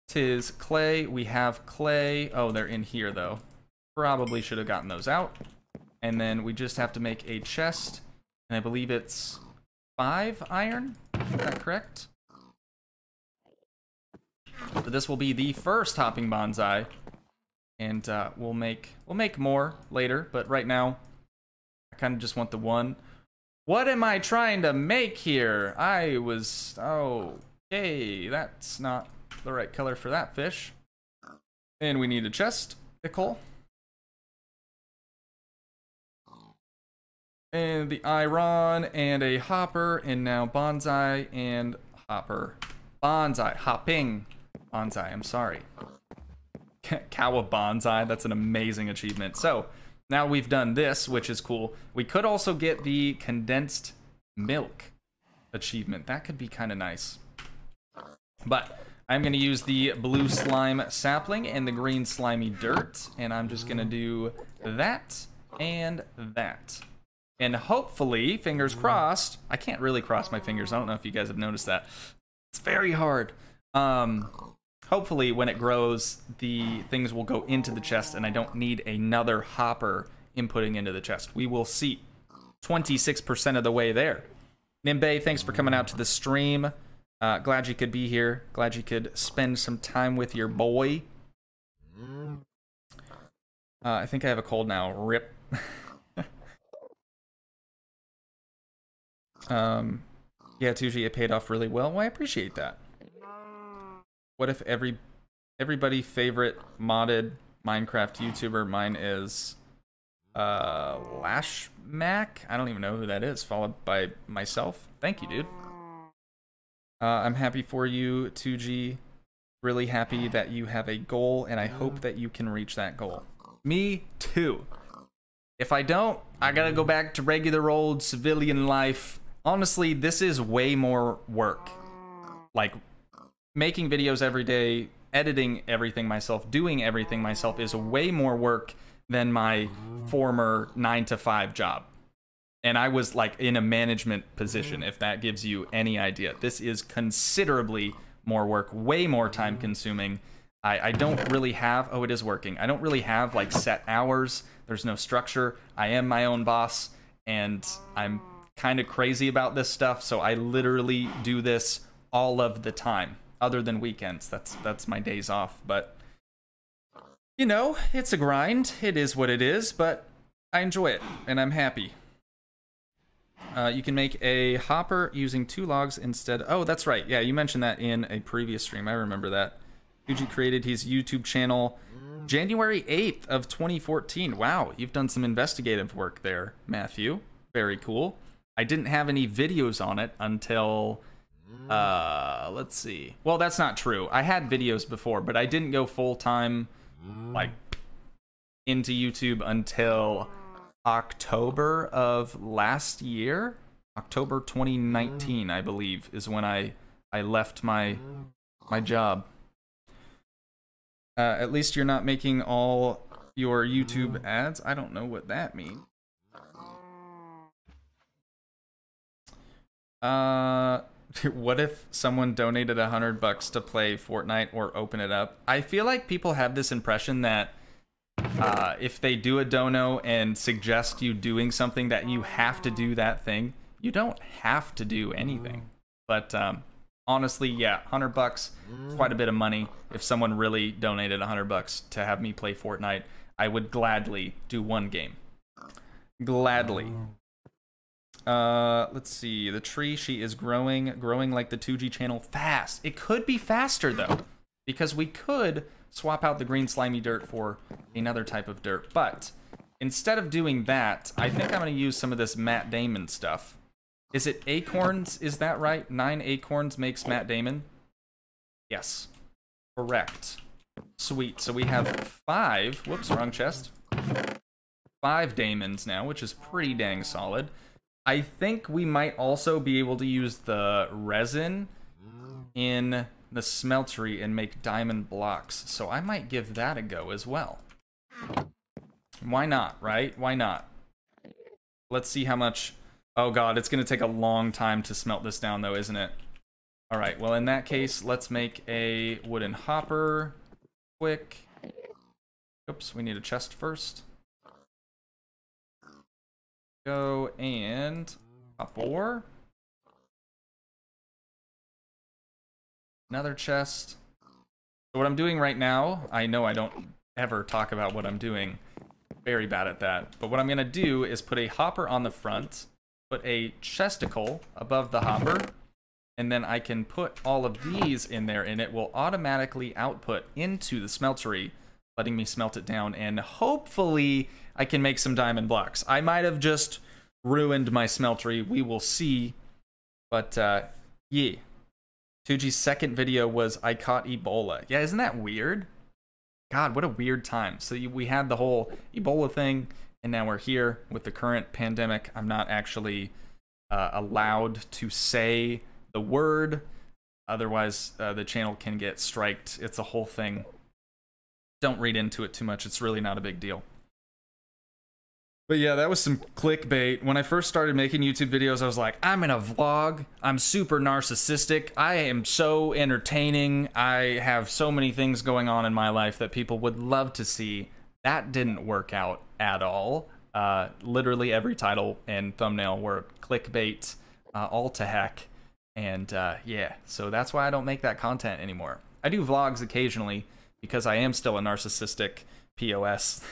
S1: Tis clay. We have clay. Oh, they're in here though. Probably should have gotten those out. And then we just have to make a chest. And I believe it's 5 iron. Is that correct? So this will be the first hopping bonsai. And we'll make more later, but right now I kind of just want the one. What am I trying to make here? Okay, that's not the right color for that fish. And we need a chest, pickle. And the iron and a hopper, and now bonsai and hopper. Bonsai, hopping. Bonsai, I'm sorry. Kawa bonsai, that's an amazing achievement. So now we've done this, which is cool. We could also get the condensed milk achievement. That could be kind of nice. But I'm going to use the blue slime sapling and the green slimy dirt, and I'm just going to do that and that. And hopefully, fingers crossed, I can't really cross my fingers. I don't know if you guys have noticed that. It's very hard. Hopefully, when it grows, the things will go into the chest, and I don't need another hopper inputting into the chest. We will see. 26% of the way there. Nimbe, thanks for coming out to the stream. Glad you could be here. Glad you could spend some time with your boy. I think I have a cold now. Rip. Yeah, Toogii, it paid off really well. Well, I appreciate that. What if everybody favorite modded Minecraft YouTuber, mine is Lash Mac? I don't even know who that is, followed by myself. Thank you, dude. I'm happy for you, Toogii. Really happy that you have a goal, and I hope that you can reach that goal. Me too. If I don't, I gotta go back to regular old civilian life. Honestly, this is way more work. Like, making videos every day, editing everything myself, doing everything myself is way more work than my former 9-to-5 job. And I was like in a management position, if that gives you any idea. This is considerably more work, way more time consuming. I don't really have, oh, it is working. I don't really have like set hours. There's no structure. I am my own boss, and I'm kind of crazy about this stuff. So I literally do this all of the time. Other than weekends, that's my days off. But you know, it's a grind. It is what it is, but I enjoy it and I'm happy. You can make a hopper using 2 logs instead. Oh, that's right. Yeah, you mentioned that in a previous stream. I remember that. Toogii created his YouTube channel January 8th of 2014. Wow, you've done some investigative work there, Matthew. Very cool. I didn't have any videos on it until let's see. Well, that's not true. I had videos before, but I didn't go full-time like into YouTube until October of last year. October 2019, I believe, is when I left my job. At least you're not making all your YouTube ads. I don't know what that means. What if someone donated $100 to play Fortnite or open it up? I feel like people have this impression that if they do a dono and suggest you doing something, that you have to do that thing. You don't have to do anything. But honestly, yeah, $100 is quite a bit of money. If someone really donated $100 to have me play Fortnite, I would gladly do one game. Gladly. Let's see. The tree, she is growing like the Toogii channel fast. It could be faster though, because we could swap out the green slimy dirt for another type of dirt. But instead of doing that, I think I'm going to use some of this Matt Damon stuff. Is it acorns? Is that right? 9 acorns makes Matt Damon? Yes. Correct. Sweet. So we have 5. Whoops, wrong chest. 5 Damons now, which is pretty dang solid. I think we might also be able to use the resin in the smeltery and make diamond blocks, so I might give that a go as well. Why not, right? Why not? Let's see how much... Oh god, it's going to take a long time to smelt this down though, isn't it? Alright, well in that case, let's make a wooden hopper. Quick. Oops, we need a chest first. Go and hop ore. Another chest. So what I'm doing right now, I know I don't ever talk about what I'm doing. Very bad at that. But what I'm going to do is put a hopper on the front, put a chesticle above the hopper, and then I can put all of these in there, and it will automatically output into the smeltery, letting me smelt it down, and hopefully I can make some diamond blocks. I might have just ruined my smeltery. We will see. But, yeah. Toogii's second video was, I caught Ebola. Yeah, isn't that weird? God, what a weird time. So we had the whole Ebola thing, and now we're here with the current pandemic. I'm not actually allowed to say the word. Otherwise, the channel can get striked. It's a whole thing. Don't read into it too much. It's really not a big deal. But yeah, that was some clickbait. When I first started making YouTube videos, I was like, I'm in a vlog. I'm super narcissistic. I am so entertaining. I have so many things going on in my life that people would love to see. That didn't work out at all. Literally every title and thumbnail were clickbait, all to heck. And yeah, so that's why I don't make that content anymore. I do vlogs occasionally because I am still a narcissistic POS.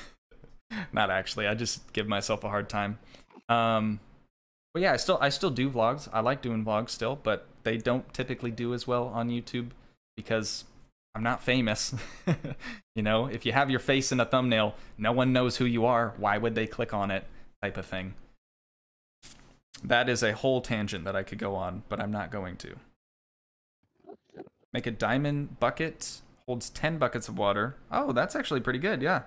S1: Not actually, I just give myself a hard time. But yeah, I still do vlogs. I like doing vlogs still, but they don't typically do as well on YouTube because I'm not famous. You know, if you have your face in a thumbnail, no one knows who you are. Why would they click on it? Type of thing. That is a whole tangent that I could go on, but I'm not going to. Make a diamond bucket. Holds 10 buckets of water. Oh, that's actually pretty good, yeah.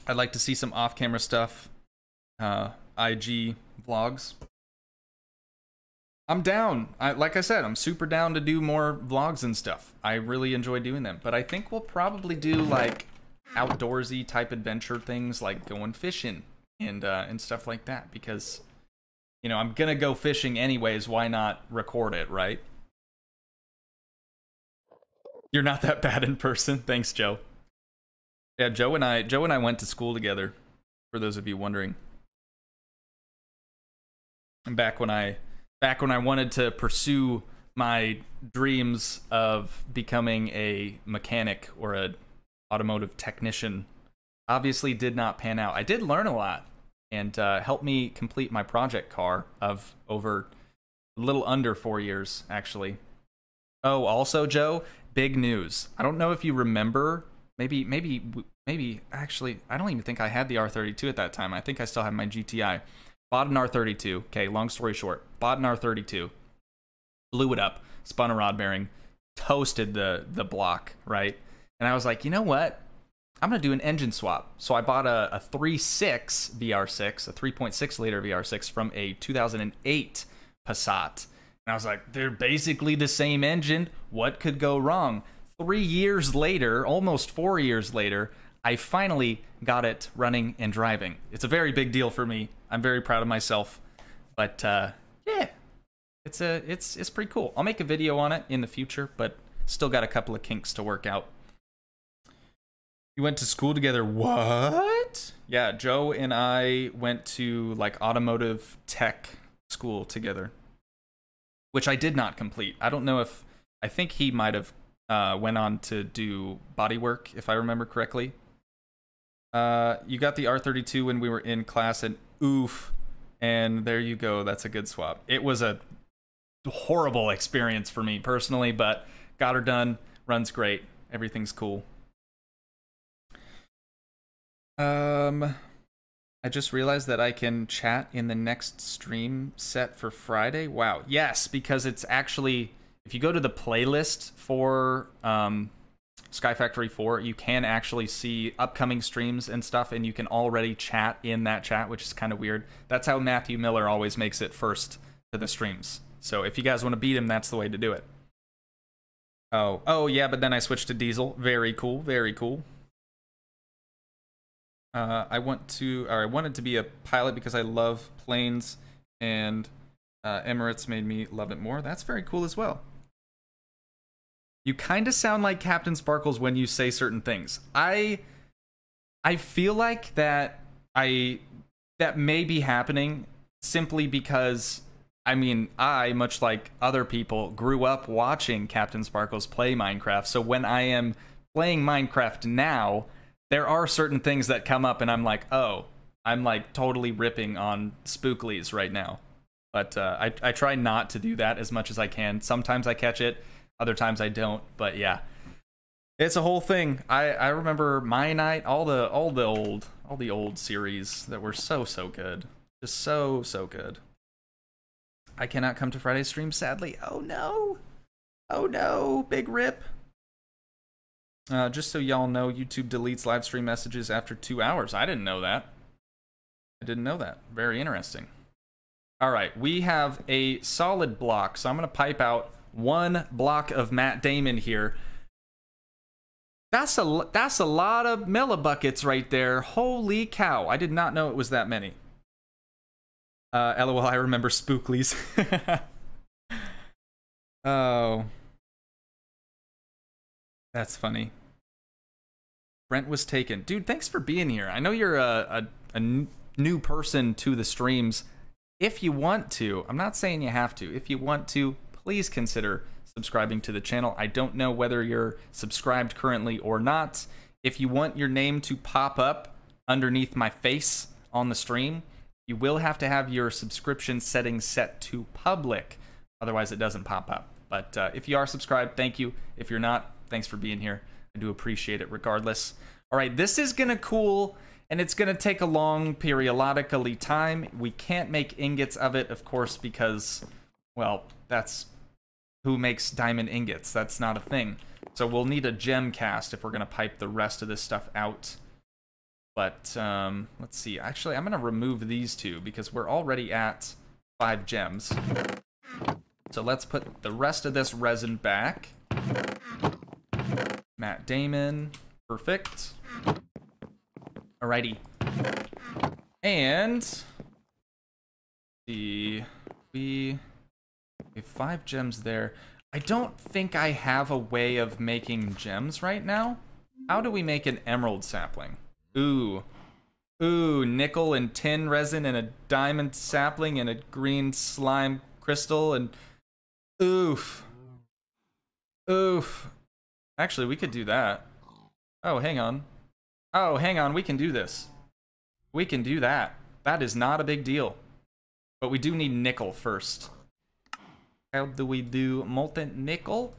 S1: I'd like to see some off-camera stuff. IG vlogs. I'm down. Like I said, I'm super down to do more vlogs and stuff. I really enjoy doing them. But I think we'll probably do like outdoorsy type adventure things, like going fishing and stuff like that. Because, you know, I'm gonna go fishing anyways. Why not record it, right? You're not that bad in person. Thanks, Joe. Yeah, Joe and I went to school together, for those of you wondering. And back when I wanted to pursue my dreams of becoming a mechanic or an automotive technician, obviously did not pan out. I did learn a lot and helped me complete my project car of over a little under 4 years, actually. Oh, also, Joe, big news. I don't know if you remember. Maybe, actually, I don't even think I had the R32 at that time. I think I still had my GTI. Bought an R32. Okay, long story short. Bought an R32. Blew it up. Spun a rod bearing. Toasted the block, right? And I was like, you know what? I'm going to do an engine swap. So I bought a 3.6 VR6, a 3.6 liter VR6 from a 2008 Passat. And I was like, they're basically the same engine. What could go wrong? 3 years later, almost 4 years later, I finally got it running and driving. It's a very big deal for me. I'm very proud of myself. But yeah, it's pretty cool. I'll make a video on it in the future, but still got a couple of kinks to work out. You went to school together? What? Yeah, Joe and I went to like automotive tech school together, which I did not complete. I don't know if, I think he might have went on to do bodywork, if I remember correctly. You got the R32 when we were in class, and oof, and there you go. That's a good swap. It was a horrible experience for me personally, but got her done. Runs great. Everything's cool. I just realized that I can chat in the next stream set for Friday. Wow. Yes, because it's actually, if you go to the playlist for Sky Factory 4, you can actually see upcoming streams and stuff, and you can already chat in that chat, which is kind of weird. That's how Matthew Miller always makes it first to the streams. So if you guys want to beat him, that's the way to do it. Oh yeah, but then I switched to Diesel. Very cool, very cool. I wanted to be a pilot because I love planes, and Emirates made me love it more. That's very cool as well. You kind of sound like Captain Sparkles when you say certain things. I feel like that may be happening simply because, I mean, I, much like other people, grew up watching Captain Sparkles play Minecraft. So when I am playing Minecraft now, there are certain things that come up and I'm like, oh, I'm like totally ripping on Spooklies right now. But I try not to do that as much as I can. Sometimes I catch it, other times I don't. But yeah, it's a whole thing. I remember My Night, all the old series that were so good, just so good. I cannot come to Friday's stream, sadly. Oh no, big rip. Just so y'all know, YouTube deletes live stream messages after 2 hours. I didn't know that. Very interesting. All right, we have a solid block, so I'm going to pipe out 1 block of Matt Damon here. That's a lot of millibuckets right there. Holy cow, I did not know it was that many. LOL, I remember Spooklies. Oh. That's funny. Brent was taken. Dude, thanks for being here. I know you're a new person to the streams. If you want to, I'm not saying you have to. If you want to, please consider subscribing to the channel. I don't know whether you're subscribed currently or not. If you want your name to pop up underneath my face on the stream, you will have to have your subscription settings set to public. Otherwise, it doesn't pop up. But if you are subscribed, thank you. If you're not, thanks for being here. I do appreciate it regardless. All right, this is going to cool, and it's going to take a long periodically time. We can't make ingots of it, of course, because, well, that's who makes diamond ingots. That's not a thing. So we'll need a gem cast if we're going to pipe the rest of this stuff out. But let's see. Actually, I'm going to remove these 2 because we're already at 5 gems. So let's put the rest of this resin back. Matt Damon. Perfect. Alrighty. And we have 5 gems there. I don't think I have a way of making gems right now. How do we make an emerald sapling? Ooh, nickel and tin resin and a diamond sapling and a green slime crystal and oof. Actually, we could do that. Oh, hang on, we can do this. We can do that. That is not a big deal. But we do need nickel first. How do we do molten nickel?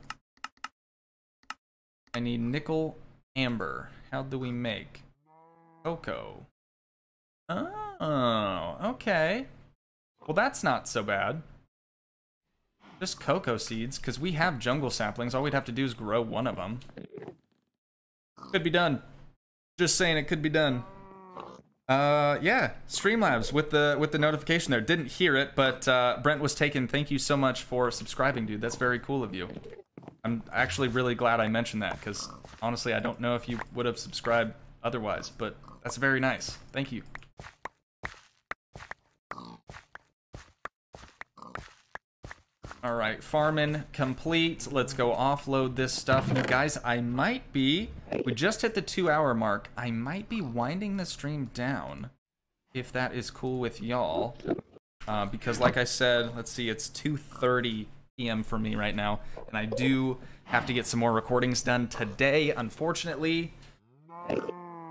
S1: I need nickel amber. How do we make cocoa? Oh, okay. Well, that's not so bad. Just cocoa seeds, because we have jungle saplings. All we'd have to do is grow 1 of them. Could be done. Just saying, it could be done. Yeah, Streamlabs with the notification there. Didn't hear it, but Brent was taken. Thank you so much for subscribing, dude. That's very cool of you. I'm actually really glad I mentioned that, because honestly, I don't know if you would have subscribed otherwise, but that's very nice. Thank you. All right, farming complete. Let's go offload this stuff. You guys, we just hit the 2-hour mark. I might be winding the stream down, if that is cool with y'all. Because like I said, let's see, it's 2:30 p.m. for me right now, and I do have to get some more recordings done today, unfortunately.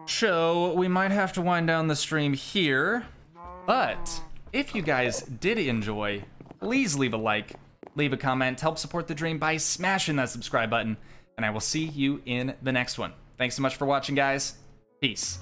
S1: So we might have to wind down the stream here. But if you guys did enjoy, please leave a like. Leave a comment, help support the dream by smashing that subscribe button, and I will see you in the next one. Thanks so much for watching, guys. Peace.